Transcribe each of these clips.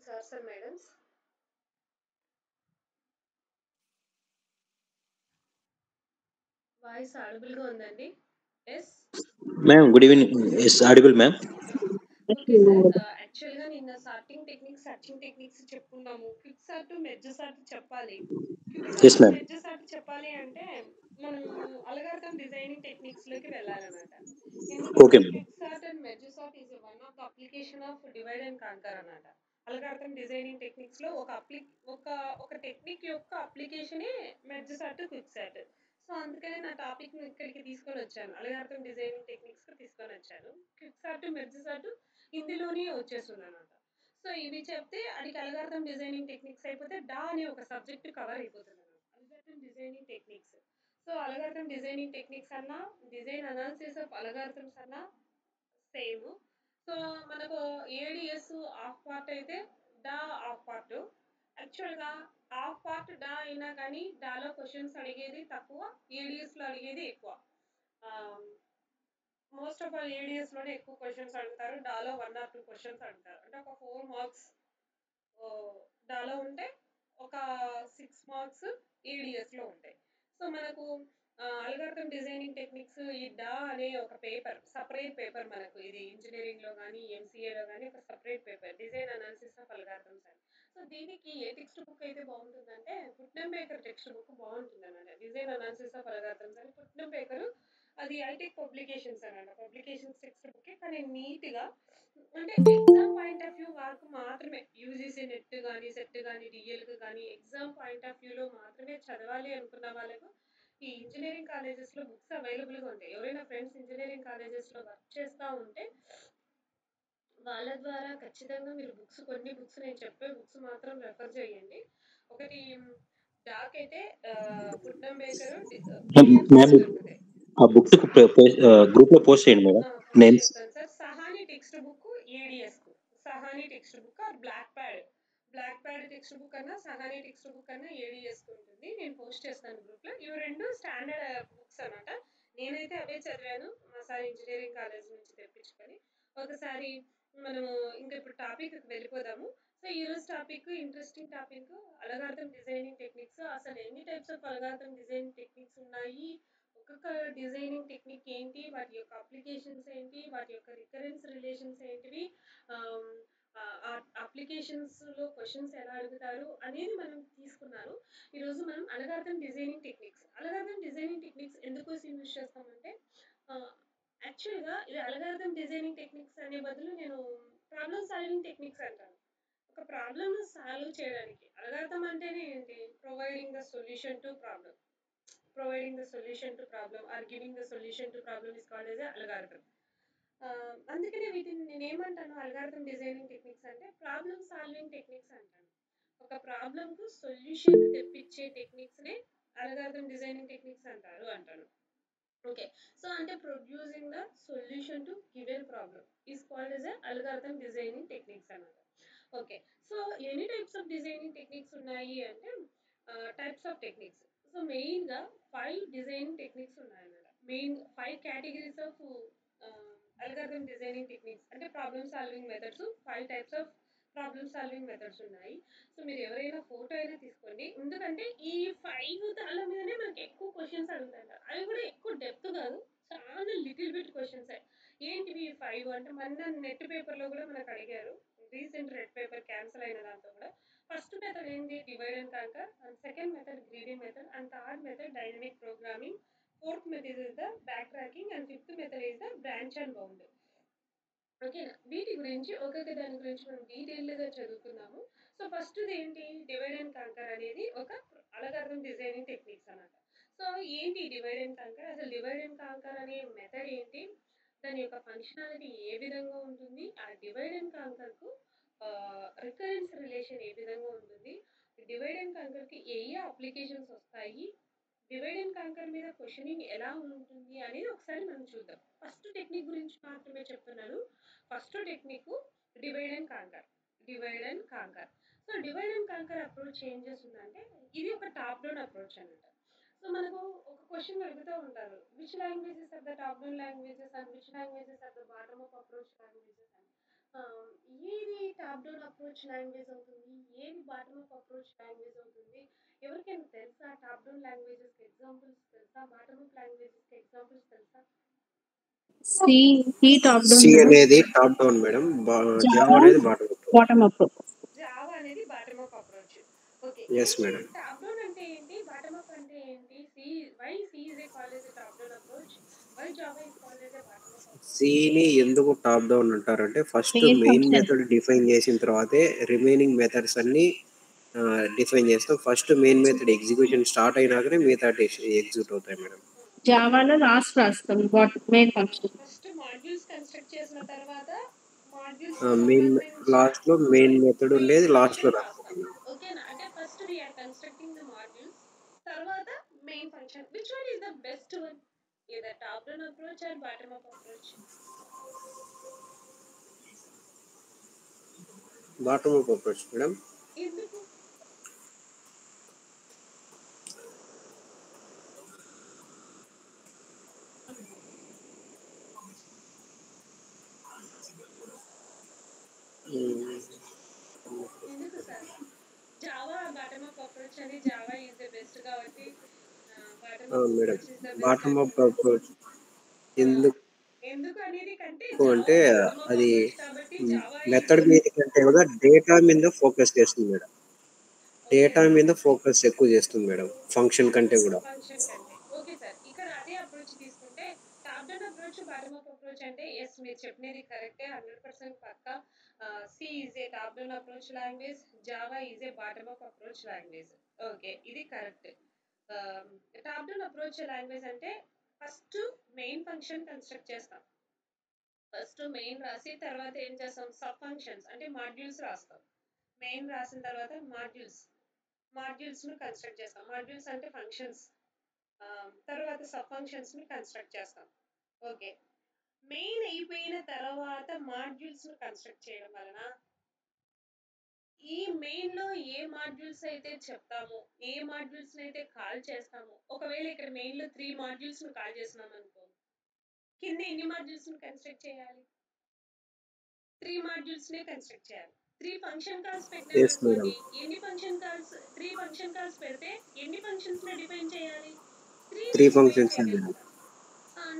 Sirs and madams, voice ఆడిబుల్గా ఉందండి. Yes. Ma'am, good evening. Is audible, ma'am? Okay sir. యాక్చువల్గా నిన్న sorting techniques searching techniques చెప్పుకున్నాము. Quick sort merge sort చెప్పాలి. Quick Yes, sort ma'am. Merge sort చెప్పాలి అంటే మనం అలగార్థం డిజైనింగ్ టెక్నిక్స్ లోకి వెళ్ళాలన్నమాట. ఎందుకంటే Okay, ma'am. Quick sort and merge sort is one of the application of divide and conquer అన్నమాట. Algorithm designing techniques లో ఒక ఒక టెక్నిక్ యొక్క అప్లికేషనే merge sort quick sort. So అందుకనే నా టాపిక్ ఇక్కడికి తీసుకొని వచ్చాను. అలగార్థం డిజైనింగ్ టెక్నిక్స్ తీసుకొని వచ్చాను. క్విక్ సార్ట్ మెర్జ్ సార్ట్ ఇందులోనే వచ్చేస్తుంది అనమాట. సో ఇవి చెప్తే అది అల్గారిథం డిజైనింగ్ టెక్నిక్స్ అయిపోతే డా అనే ఒక సబ్జెక్ట్ కవర్ అయిపోతుంది అనమాట. Algorithm designing techniques. So algorithm designing techniques అన్నా డిజైన్ అనాలిసిస్ ఆఫ్ అల్గారిథమ్స్ అన్నా సేమ్. సో మనకు ఏడిఎస్ ఆఫ్ పార్ట్ అయితే డా ఆఫ్ పార్ట్. యాక్చువల్గా ఆఫ్ పార్ట్ డా అయినా కానీ డాలో క్వశ్చన్స్ అడిగేది తక్కువ, ఏడిఎస్లో అడిగేది ఎక్కువ. మోస్ట్ ఆఫ్ ఆల్ ఏడిఎస్లోనే ఎక్కువ క్వశ్చన్స్ అడుగుతారు. డాలో 1 or 2 క్వశ్చన్స్ అడుగుతారు. అంటే ఒక 4 మార్క్స్ డాలో ఉంటే ఒక 6 మార్క్స్ ఏడిఎస్లో ఉంటాయి. సో మనకు అల్గారిథం డిజైనింగ్ టెక్నిక్స్ ఈ డా అనే ఒక పేపర్, సపరేట్ పేపర్ మనకు ఇది ఇంజనీరింగ్లో కానీ ఎంసీఏలో కానీ ఒక separate paper design analysis of algorithms అని. సో దీనికి ఏ టెక్స్ట్ బుక్ అయితే బాగుంటుందంటే పుట్నం బేకర్ టెక్స్ట్ బుక్ బాగుంటుంది అన్నమాట. డిజైన్ అనాలిసిస్ ఆఫ్ అల్గారిథమ్స్ అని పుట్నం బేకర్, అది ఐటెక్ పబ్లికేషన్స్ అన్నమాట. పబ్లికేషన్స్ టెక్స్ట్ బుక్ కానీ నీట్గా, అంటే ఎగ్జామ్ పాయింట్ ఆఫ్ వ్యూ వరకు మాత్రమే, యూజీసీ నెట్ కానీ సెట్ కానీ డిఎల్కి కానీ ఎగ్జామ్ పాయింట్ ఆఫ్ వ్యూలో మాత్రమే చదవాలి అనుకున్న వాళ్ళకు ఈ ఇంజనీరింగ్ కాలేజెస్లో బుక్స్ అవైలబుల్గా ఉంటాయి. ఎవరైనా ఫ్రెండ్స్ ఇంజనీరింగ్ కాలేజెస్లో వర్క్ చేస్తూ ఉంటే వాళ్ళ ద్వారా ఖచ్చితంగా మీరు కొన్ని బుక్స్ నేను చెప్పే బుక్స్ మాత్రం రెఫర్ చేయండి. ఒకటి డాక్ అయితే పుట్నం బేకర్ Ma'am, పీడిఎఫ్స్ దొరుకుతాయి. ఆ book group లో post చేయండి మేడం పోస్ట్ నేమ్స్. చేస్తాను sir. Sahani text book ADS కు, Sahani text book or black pad text book అన్నా సహాని టెక్స్ట్ బుక్ అన్నా ఏడిఎస్ కు ఉంటుంది. నేను పోస్ట్ చేస్తాను గ్రూప్ లో. ఇవి రెండు స్టాండర్డ్ బుక్స్ అన్నమాట. నేనైతే అవే చదివాను మా సార్ ఇంజనీరింగ్ కాలేజ్ నుంచి తెప్పించుకొని. ఒకసారి మనము ఇంకా ఇప్పుడు టాపిక్ వెళ్ళిపోదాము. సో ఈ రోజు topic interesting topic, algorithm designing techniques. అసలు ఎన్ని types of algorithm designing techniques ఉన్నాయి, ఒక్కొక్క డిజైనింగ్ టెక్నిక్ ఏంటి, వాటి యొక్క అప్లికేషన్స్ ఏంటి, వాటి యొక్క రికరెన్స్ రిలేషన్స్ ఏంటివి, అప్లికేషన్స్లో క్వశ్చన్స్ ఎలా అడుగుతారు అనేది మనం తీసుకున్నాను. ఈరోజు మనం అల్గారిథం డిజైనింగ్ టెక్నిక్స్ ఎందుకోసం యూజ్ చేస్తామంటే యాక్చువల్గా ఇది అల్గారిథం డిజైనింగ్ టెక్నిక్స్ అనే బదులు నేను ప్రాబ్లమ్ సాల్వింగ్ టెక్నిక్స్ అంటాను. ఒక ప్రాబ్లమ్ సాల్వ్ చేయడానికి అల్గారిథం అంటేనే ఏంటి, providing the solution to problem. Providing the solution to problem or giving the solution to problem is called as a algorithm. అందుకనే వీటిని నేను ఏమంటాను, అల్గారిథం డిజైనింగ్ టెక్నిక్స్ అంటే ప్రాబ్లమ్ సాల్వింగ్ టెక్నిక్స్ అంటాను. ఒక ప్రాబ్లమ్కు సొల్యూషన్ తెప్పించే టెక్నిక్స్నే అల్గారిథం డిజైనింగ్ టెక్నిక్స్ అంటాను. Okay. So అంటే producing the solution to given problem is called as a algorithm designing techniques అన్నమాట. ఓకే. సో ఎన్ని టైప్స్ ఆఫ్ డిజైనింగ్ టెక్నిక్స్ ఉన్నాయి అంటే టైప్స్ ఆఫ్ టెక్నిక్స్. సో మెయిన్గా 5 డిజైనింగ్ టెక్నిక్స్ ఉన్నాయన్నమాట. Main 5 categories of algorithm designing techniques, అంటే problem solving methods. 5 types of problem solving methods ఉన్నాయి. So మీరు ఎవరైనా ఫోటో అయినా తీసుకోండి, ఎందుకంటే ఈ 5 దాళ్ళ మీదనే మనకి ఎక్కువ క్వశ్చన్స్ అడుగుతారు. అవి కూడా ఎక్కువ డెప్త్ కాదు, చాలా లిటిల్ బిట్ క్వశ్చన్స్. ఏంటివి 5 అంటే మన నెట్ పేపర్లో కూడా మనకు అడిగారు. రీసెంట్ రెడ్ పేపర్ క్యాన్సిల్ అయిన దాంట్లో కూడా ఫస్ట్ మెథడ్ ఏంటి, divide and canker, and second method greedy method, and third method dynamic programming, fourth method is the back tracking, and fifth method is the branch and bound. ఓకేనా, వీటి గురించి ఒక్కొక్క దాని గురించి మనం డీటెయిల్గా చదువుకుందాము. సో ఫస్ట్ ఏంటి, డివైడ్ అండ్ కాంకర్ అనేది ఒక అల్గారిథం డిజైనింగ్ టెక్నిక్స్ అన్నమాట. సో ఏంటి డివైడ్ అండ్ కాంకర్, అసలు డివైడ్ అండ్ కాంకర్ అనే మెథడ్ ఏంటి, దాని యొక్క ఫంక్షనాలిటీ ఏ విధంగా ఉంటుంది, ఆ డివైడ్ అండ్ కాంకర్కు రికరెన్స్ రిలేషన్ ఏ విధంగా ఉంటుంది, డివైడ్ అండ్ కాంకర్కి ఏ ఏ అప్లికేషన్స్ వస్తాయి, డివైడ్ అండ్ కాంకర్ మీద క్వశ్చనింగ్ ఎలా ఉంటుంది అనేది ఒకసారి మనం చూద్దాం. ఫస్ట్ టెక్నిక్ గురించి మాత్రమే చెప్తున్నాను. First technique divide and conquer. So divide and conquer approach ఏం చేస్తుందంటే, ఇది ఒక టాప్ డౌన్ అప్రోచ్ అన్నమాట. సో మనకు ఒక క్వశ్చన్ అడుగుతూ ఉంటారు, which languages are the top down languages and which languages are the bottom up approach languages అని. ఆహ్, ఏది టాప్ డౌన్ అప్రోచ్ లాంగ్వేజ్ అవుతుంది? ఏది బాటమ్ అప్ అప్రోచ్ లాంగ్వేజ్ అవుతుంది? ఎవరికైనా తెలుసా? టాప్ డౌన్ లాంగ్వేజెస్‌కి ఎగ్జాంపుల్స్ తెలుసా? బాటమ్ అప్ లాంగ్వేజెస్‌కి ఎగ్జాంపుల్స్ తెలుసా? C C top down C madam. అనేది top down madam. Java Java అనేది bottom up. Bottom up. Java అనేది bottom up approach. Okay. Yes, ఏంటి madam. టాప్ డౌన్ అంటే ఏంటి? బాటమ్ అప్ అంటే ఏంటి? Why C is a called as a top down approach? Why Java is called as a bottom up approach? సిని ఎందుకు top down అంటారంటే first main main function. Method define చేసిన తర్వాతే remaining methods అన్ని define చేస్తాం. First main method execution start అయినాకనే మిగతా execute అవుతాయి మేడం. జావాలో లాస్ట్ రాస్తాం main function. First modules construct చేసిన తర్వాత మాడ్యూల్స్ మెయిన్ సంబంధించిన లాస్ట్ లో మెయిన్ మెథడ్ మెయిన్ ఉండేది లాస్ట్ లో ఫంక్షన్ రాస్తాం. రాస్తాం. ఓకేనా? అంటే first we are constructing the modules, తర్వాత main function. Which one is the best one? either top down approach or bottom up approach? Bottom up approach madam. ఎందుకు? ఎందుకు sir? Java bottom up approach అని Java is the best కాబట్టి bottom up madam approach is the best bottom అని up approach ఎందుకు ఎందుకు అనేది కంటే అంటే జావా బాటమ్ అప్ అది అప్రోచ్ కాబట్టి జావా మెథడ్ మీద కంటే కూడా డేటా మీద ఫోకస్ చేస్తుంది మేడం. డేటా మీద ఫోకస్ ఎక్కువ చేస్తుంది మేడం ఫంక్షన్ కంటే కూడా. ఫంక్షన్ కంటే. ఓకే సార్, ఇక్కడ అదే అప్రోచ్ తీసుకుంటే top down approach bottom up approach అంటే ఎస్ మీరు చెప్పినది కరెక్టే, 100% పక్కా. C is a top down approach language, Java is a bottom up approach language. Okay, ఇది correct. Top down approach language అంటే ఫస్ట్ మెయిన్ ఫంక్షన్ కన్స్ట్రక్ట్ చేస్తాం. First main రాసి తర్వాత ఏం చేస్తాం? సబ్ ఫంక్షన్స్ అంటే మాడ్యూల్స్ రాస్తాం. మెయిన్ రాసిన తర్వాత మాడ్యూల్స్ ను కన్స్ట్రక్ట్ చేస్తాం. మాడ్యూల్స్ అంటే ఫంక్షన్స్. తర్వాత సబ్ ఫంక్షన్స్ ని కన్స్ట్రక్ట్ చేస్తాం. ఓకే, మెయిన్ అయిపోయిన తర్వాత మాడ్యూల్స్ ను కన్స్ట్రక్ట్ చేయడం వలన ఈ మెయిన్ లో ఏ మాడ్యూల్స్ అయితే చెప్తామో, ఏ మాడ్యూల్స్ అయితే కాల్ చేస్తామో, ఒకవేళ ఇక్కడ మెయిన్ లో 3 మాడ్యూల్స్ ను కాల్ చేస్తున్నాం అనుకో, కింద ఎన్ని మాడ్యూల్స్ ను కన్స్ట్రక్ట్ చేయాలి? 3 మాడ్యూల్స్ నే కన్స్ట్రక్ట్ చేయాలి. 3 ఫంక్షన్ కాల్స్ పెట్టామనుకోండి, ఎన్ని ఫంక్షన్ కాల్స్? 3 ఫంక్షన్ కాల్స్ పెడితే ఎన్ని ఫంక్షన్స్ ని డిఫైన్ చేయాలి? 3 ని 3 డిఫైన్ ఫంక్షన్స్ చేయగలుగుతాం.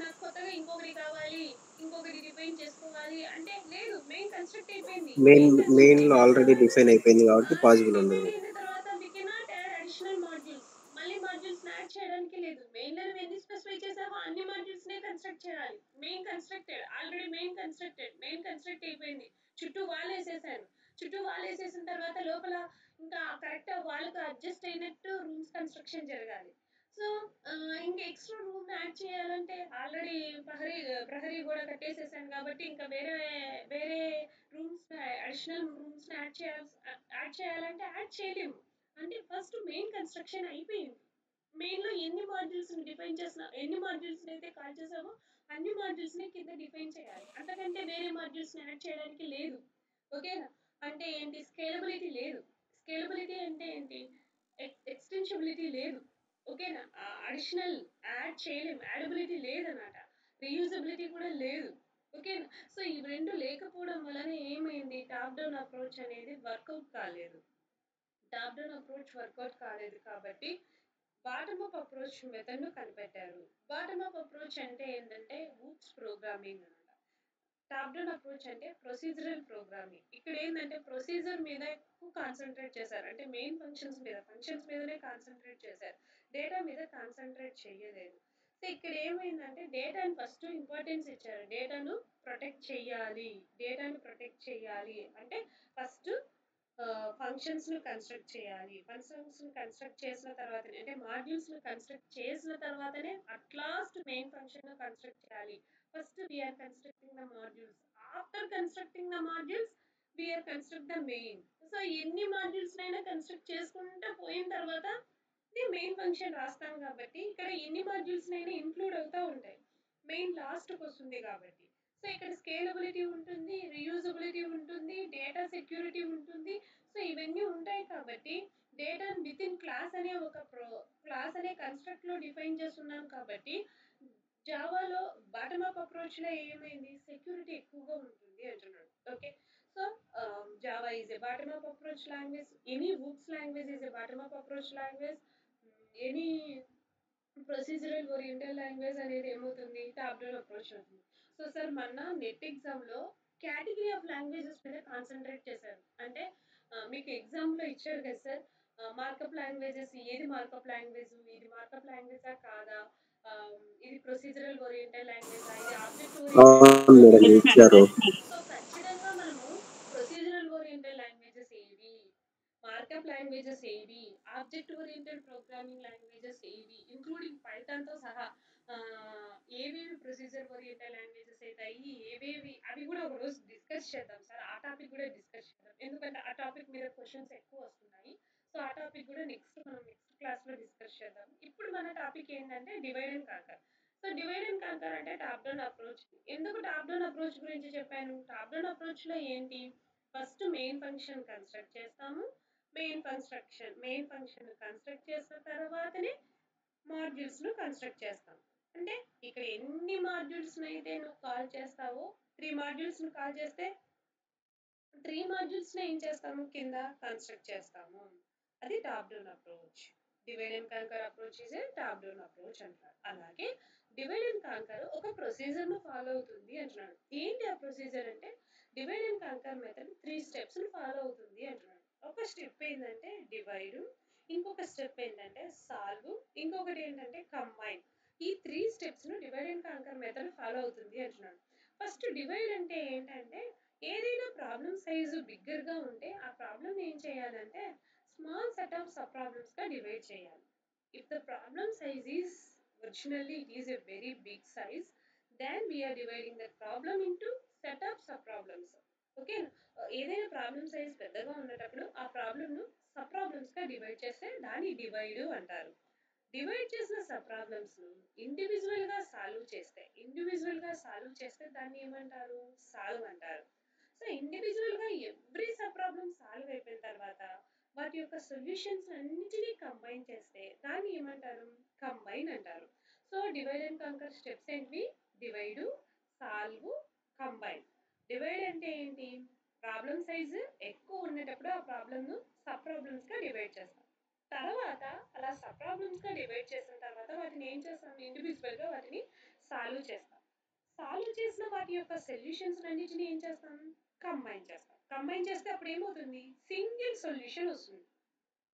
నాకు కొత్తగా ఇంకొకటి కావాలి, ఇంకొకటి డిఫైన్ చేసుకోవాలి అంటే లేదు, మెయిన్ కన్స్ట్రక్ట్ అయిపోయింది. మెయిన్ లో ఆల్రెడీ డిఫైన్ అయిపోయింది కాబట్టి పాసిబుల్ ఉండదు. డిఫైన్ అయిన తర్వాత we cannot add additional modules. మళ్ళీ మాడ్యూల్స్ యాడ్ చేయడానికి లేదు. మెయిన్ లో నువ్వు ఎన్ని స్పెసిఫై చేసావో అన్ని మాడ్యూల్స్ నే కన్స్ట్రక్ట్ చేయాలి. Main constructed, already main construct అయిపోయింది. చుట్టూ వాల్ వేసేసాను. చుట్టూ వాల్ వేసేసిన తర్వాత లోపల ఇంకా కరెక్ట్ వాళ్ళకు అడ్జస్ట్ అయినట్టు రూమ్స్ కన్స్ట్రక్షన్ జరగాలి. సో ఇంకా ఎక్స్ట్రా రూమ్ యాడ్ చేయాలంటే ఆల్రెడీ ప్రహరీ కూడా కట్టేసేసాను కాబట్టి ఇంకా వేరే రూమ్స్, అడిషనల్ రూమ్స్ యాడ్ చేయాలంటే యాడ్ చేయలేము. అంటే ఫస్ట్ మెయిన్ కన్స్ట్రక్షన్ అయిపోయింది. మెయిన్ లో ఎన్ని మాడ్యూల్స్ డిఫైన్ చేసినా, ఎన్ని మాడ్యూల్స్ అయితే కాల్ చేసామో అన్ని మాడ్యూల్స్ ని కింద డిఫైన్ చేయాలి. అంతకంటే వేరే మాడ్యూల్స్ ని యాడ్ చేయడానికి లేదు. ఓకేనా? అంటే ఏంటి? స్కేలబిలిటీ లేదు. స్కేలబిలిటీ అంటే ఏంటి? ఎక్స్టెన్షబిలిటీ లేదు. ఓకేనా? అడిషనల్ యాడ్ చేయలేము, యాడబిలిటీ లేదన్నమాట. రీయూజబిలిటీ కూడా లేదు. ఓకేనా? సో ఈ రెండు లేకపోవడం వలన ఏమైంది? టాప్ డౌన్ అప్రోచ్ అనేది వర్కౌట్ కాలేదు. టాప్ డౌన్ అప్రోచ్ వర్కౌట్ కాలేదు కాబట్టి బాటమ్ అప్ అప్రోచ్ మెథడ్ ను కనిపెట్టారు. బాటమ్ అప్ అప్రోచ్ అంటే ఏంటంటే ఊప్స్ ప్రోగ్రామింగ్ అన్నమాట. టాప్ డౌన్ అప్రోచ్ అంటే ప్రొసీజరల్ ప్రోగ్రామింగ్. ఇక్కడ ఏంటంటే ప్రొసీజర్ మీద ఎక్కువ కాన్సన్ట్రేట్ చేశారు. అంటే మెయిన్ ఫంక్షన్స్ మీదనే కాన్సన్ట్రేట్ చేశారు. డేటా మీద కాన్సన్ట్రేట్ చేయలేదు. సో ఇక్కడ ఏమైందంటే డేటాను ఫస్ట్ ఇంపార్టెన్స్ ఇచ్చారు. డేటాను ప్రొటెక్ట్ చేయాలి అంటే ఫస్ట్ ఫంక్షన్స్ ను కన్స్ట్రక్ట్ చేయాలి. ఫంక్షన్స్ ను కన్స్ట్రక్ట్ చేసిన తర్వాతనే, అంటే మాడ్యూల్స్ ను కన్స్ట్రక్ట్ చేసిన తర్వాతనే అట్ లాస్ట్ మెయిన్ ఫంక్షన్ ను కన్స్ట్రక్ట్ చేయాలి. First we are constructing the modules. After constructing the modules, we are construct the main. So ఎన్ని మాడ్యూల్స్ అయినా కన్స్ట్రక్ట్ చేసుకుంటూ పోయిన తర్వాత మెయిన్ ఫంక్షన్ రాస్తాం కాబట్టి ఇక్కడ ఎన్ని మాడ్యూల్స్ అయినా ఇంక్లూడ్ అవుతూ ఉంటాయి. మెయిన్ లాస్ట్కి వస్తుంది కాబట్టి. సో ఇక్కడ స్కేలబిలిటీ ఉంటుంది, రీయూజబిలిటీ ఉంటుంది, డేటా సెక్యూరిటీ ఉంటుంది. సో ఇవన్నీ ఉంటాయి కాబట్టి డేటా విత్ ఇన్ క్లాస్ అనే క్లాస్ అనే కన్స్ట్రక్ట్ లో డిఫైన్ చేస్తున్నాం కాబట్టి జావాలో బాటమ్ అప్ అప్రోచ్ లో ఏమైంది? సెక్యూరిటీ ఎక్కువగా ఉంటుంది అంటున్నాడు. Okay, bottom up approach language. Any Wooks language is a bottom up approach language. Any procedural oriented language అనేది ఏమవుతుంది టాప్ డౌన్ అప్రోచ్ అవుతుంది. సో సార్ మొన్న నెట్ ఎగ్జామ్లో కేటగిరీ ఆఫ్ లాంగ్వేజెస్ మీద కాన్సన్ట్రేట్ చేశారు. అంటే మీకు ఎగ్జామ్లో ఇచ్చారు కదా సార్, మార్కప్ లాంగ్వేజెస్ ఏది మార్కప్ లాంగ్వేజ్, ఇది మార్కప్ లాంగ్వేజా కాదా, ఇది ప్రొసీజరల్ ఓరియంటెడ్ లాంగ్వేజా, ఇది ఆబ్జెక్ట్ అవును మేడం ఓరియంటెడ్. ఇచ్చారు. సో ఖచ్చితంగా మనము ప్రొసీజరల్ ఓరియంటెడ్ లాంగ్వేజెస్ ఏవి, మార్కప్ లాంగ్వేజెస్ ఏవి, ఆబ్జెక్ట్ ఓరియంటెడ్ ప్రోగ్రామింగ్ లాంగ్వేజెస్ ఏవి, ఇంక్లూడింగ్ పైథాన్తో సహా ఏవేవి ప్రొసీజర్ ఓరియంటెడ్ లాంగ్వేజెస్ అవుతాయి, ఏవేవి అవి కూడా ఒక రోజు డిస్కస్ చేద్దాం సార్. ఆ టాపిక్ కూడా డిస్కస్ చేద్దాం, ఎందుకంటే ఆ టాపిక్ మీద క్వశ్చన్స్ ఎక్కువ వస్తున్నాయి. సో ఆ టాపిక్ కూడా నెక్స్ట్ క్లాస్లో డిస్కస్ చేద్దాం. ఇప్పుడు మన టాపిక్ ఏంటంటే divide and conquer. So divide and canker అంటే టాప్ డౌన్ అప్రోచ్. ఎందుకు టాప్ డౌన్ అప్రోచ్ గురించి చెప్పాను? టాప్ డౌన్ అప్రోచ్లో ఏంటి, ఫస్ట్ మెయిన్ ఫంక్షన్ కన్స్ట్రక్ట్ చేస్తాము. మెయిన్ ఫంక్షన్ కన్స్ట్రక్ట్ చేసిన తర్వాతనే మాడ్యూల్స్ను కన్స్ట్రక్ట్ చేస్తాం. అంటే ఇక్కడ ఎన్ని మాడ్యూల్స్ని అయితే నువ్వు కాల్ చేస్తావో, 3 మాడ్యూల్స్ను కాల్ చేస్తే 3 మాడ్యూల్స్ని ఏం చేస్తాము, కింద కన్స్ట్రక్ట్ చేస్తాము. అది top down approach. Divide and conquer approach is a top down approach అంటారు. అలాగే డివైడ్ అండ్ కాంకర్ ఒక ప్రొసీజర్ను ఫాలో అవుతుంది అంటున్నాడు. ఏంటి ఆ ప్రొసీజర్ అంటే, డివైడ్ అండ్ కాంకర్ మెథడ్ 3 స్టెప్స్ను ఫాలో అవుతుంది అంటున్నాడు. ఒక స్టెప్ ఏంటంటే డివైడ్, ఇంకొక స్టెప్ ఏంటంటే సాల్వ్, ఇంకొకటి ఏంటంటే కంబైన్. ఈ 3 స్టెప్స్ను divide and conquer method follow అవుతుంది అంటున్నాడు. ఫస్ట్ డివైడ్ అంటే ఏంటంటే, ఏదైనా ప్రాబ్లమ్ సైజు బిగ్గర్గా ఉంటే ఆ ప్రాబ్లమ్ ఏం చేయాలంటే స్మాల్ సెట్ ఆఫ్ సబ్ ప్రాబ్లమ్స్గా డివైడ్ చేయాలి. If the problem size is originally it is a very big size, then we are dividing that problem into set of sub problems. Okay, ఏదైనా problem size పెద్దగా ఉన్నప్పుడు ఆ ప్రాబ్లమ్ను sub ప్రాబ్లమ్స్గా divide చేస్తే దాన్ని divide అంటారు. డివైడ్ చేసిన సబ్ ప్రాబ్లమ్స్ను ఇండివిజువల్గా సాల్వ్ చేస్తే దాన్ని ఏమంటారు, సాల్వ్ అంటారు. సో ఇండివిజువల్గా ఎవ్రీ సబ్ ప్రాబ్లమ్ సాల్వ్ అయిపోయిన తర్వాత వాటి యొక్క సొల్యూషన్స్ అన్నిటినీ కంబైన్ చేస్తే దాన్ని ఏమంటారు, కంబైన్ అంటారు. So divide and canker steps ఏంటి, డివైడ్, సాల్వ్, కంబైన్. డివైడ్ అంటే ఏంటి, ప్రాబ్లమ్ సైజు ఎక్కువ ఉన్నప్పుడు ఆ ప్రాబ్లమ్ను సబ్ ప్రాబ్లమ్స్గా డివైడ్ చేస్తాం. తర్వాత అలా సబ్ ప్రాబ్లమ్స్గా డివైడ్ చేసిన తర్వాత వాటిని ఏం చేస్తాం, ఇండివిజువల్గా వాటిని సాల్వ్ చేస్తాం. సాల్వ్ చేసిన వాటి యొక్క సొల్యూషన్స్ అన్నిటిని ఏం చేస్తాం, కంబైన్ చేస్తాం. కంబైన్ చేస్తే అప్పుడు ఏమవుతుంది, సింగిల్ సొల్యూషన్ వస్తుంది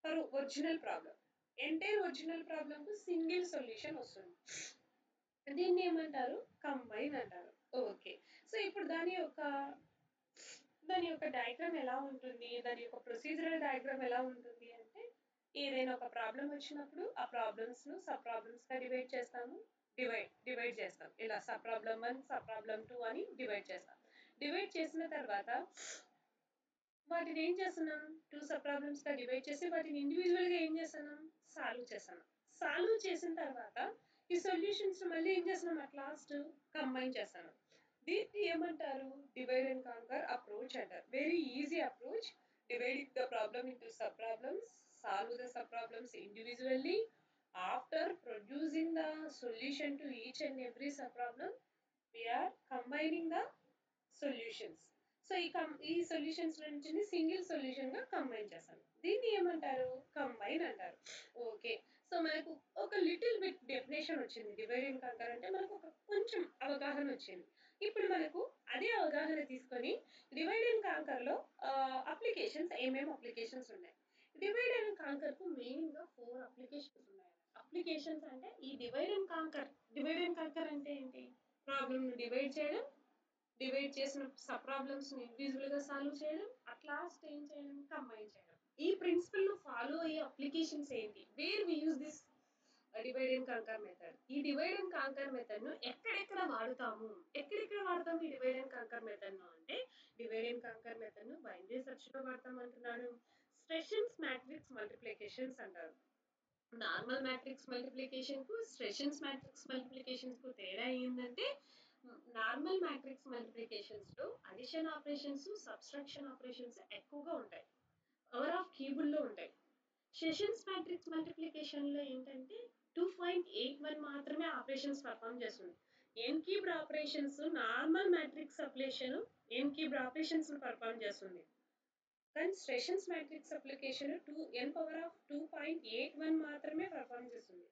for original problem. Entire original ప్రాబ్లంకు సింగిల్ సొల్యూషన్ వస్తుంది. దీన్ని ఏమంటారు, కంబైన్ అంటారు. ఓకే, సో ఇప్పుడు దాని యొక్క డయాగ్రామ్ ఎలా ఉంటుంది, దాని యొక్క ప్రొసీజరల్ డయాగ్రామ్ ఎలా ఉంటుంది అంటే, ఏదైనా ఒక ప్రాబ్లం వచ్చినప్పుడు ఆ ప్రాబ్లమ్స్ను సబ్ ప్రాబ్లమ్స్గా డివైడ్ చేస్తాం. ఇలా సబ్ ప్రాబ్లం 1, సబ్ ప్రాబ్లం 2 అని డివైడ్ చేస్తాం. డివైడ్ చేసిన తర్వాత వాటిని ఏం చేస్తున్నాం, 2 సబ్ ప్రాబ్లమ్స్గా డివైడ్ చేసి వాటిని ఇండివిజువల్గా ఏం చేస్తున్నాం, సాల్వ్ చేస్తున్నాం. సాల్వ్ చేసిన తర్వాత ఈ సొల్యూషన్స్ మళ్ళీ ఏం చేస్తున్నాం, అట్ లాస్ట్ కంబైన్ చేస్తున్నాం. దీన్ని ఏమంటారు, డివైడ్ అండ్ కాంకర్ అప్రోచ్ అంటారు. Very easy approach, dividing the problem into sub problems, solve the sub problems individually. After producing the solution to each and every sub problem, we are combining the solutions. So ఈ solutions నుంచి single సొల్యూషన్గా combine చేస్తాం. దీన్ని ఏమంటారు, combine అంటారు. Okay, so మనకు ఒక little bit definition వచ్చింది. Divide and canker అంటే మనకు ఒక కొంచెం అవగాహన వచ్చింది. ఇప్పుడు మనకు అదే అవగాహన తీసుకొని డివైడ్ అండ్ కాంకర్లో అప్లికేషన్స్, ఏమేమి అప్లికేషన్స్ ఉన్నాయి. డివైడ్ అండ్ కాంకర్కు మెయిన్గా 4 అప్లికేషన్స్ ఉన్నాయి. అప్లికేషన్స్ అంటే ఈ డివైడ్ అండ్ కాంకర్ అంటే ఏంటి, ప్రాబ్లమ్ను డివైడ్ చేయడం, డివైడ్ చేసిన సబ్ ప్రాబ్లమ్స్ని ఇండివిజువల్గా సాల్వ్ చేయడం, అట్ లాస్ట్ ఏం చేయడం, కంబైన్ చేయడం. ఈ ప్రిన్సిపల్ను ఫాలో అయ్యే అప్లికేషన్స్ ఏంటి, where we use this divide and conquer method. ఈ డివైడ్ అండ్ కాంకర్ మెథడ్ను ఎక్కడెక్కడ వాడతాము ఈ డివైడ్ అండ్ కాంకర్ మెథడ్ను అంటే, డివైడ్ అండ్ కాంకర్ మెథడ్ను బైనరీ సెర్చ్లో వాడతాం అంటున్నాడు. స్ట్రెషన్స్ మ్యాట్రిక్స్ మల్టిప్లికేషన్స్ అంటారు. నార్మల్ మ్యాట్రిక్స్ మల్టిప్లికేషన్కు స్ట్రెషన్స్ మ్యాట్రిక్స్ మల్టిప్లికేషన్స్కు తేడా ఏంటంటే, నార్మల్ మ్యాట్రిక్స్ మల్టిప్లికేషన్స్లో అడిషన్ ఆపరేషన్స్, సబ్స్ట్రాక్షన్ ఆపరేషన్స్ ఎక్కువగా ఉంటాయి, పవర్ ఆఫ్ క్యూబుల్లో ఉంటాయి. సెషన్స్ మ్యాట్రిక్స్ మల్టిప్లికేషన్లో ఏంటంటే 2.81 మాత్రమే ఆపరేషన్స్ పర్ఫామ్ చేస్తుంది. N cubed operations, normal matrix application n cubed operations perform చేస్తుంది. కానీ స్ట్రెషన్స్ మ్యాట్రిక్స్ అప్లికేషన్ 2n⁻2.81 మాత్రమే పర్ఫామ్ చేస్తుంది.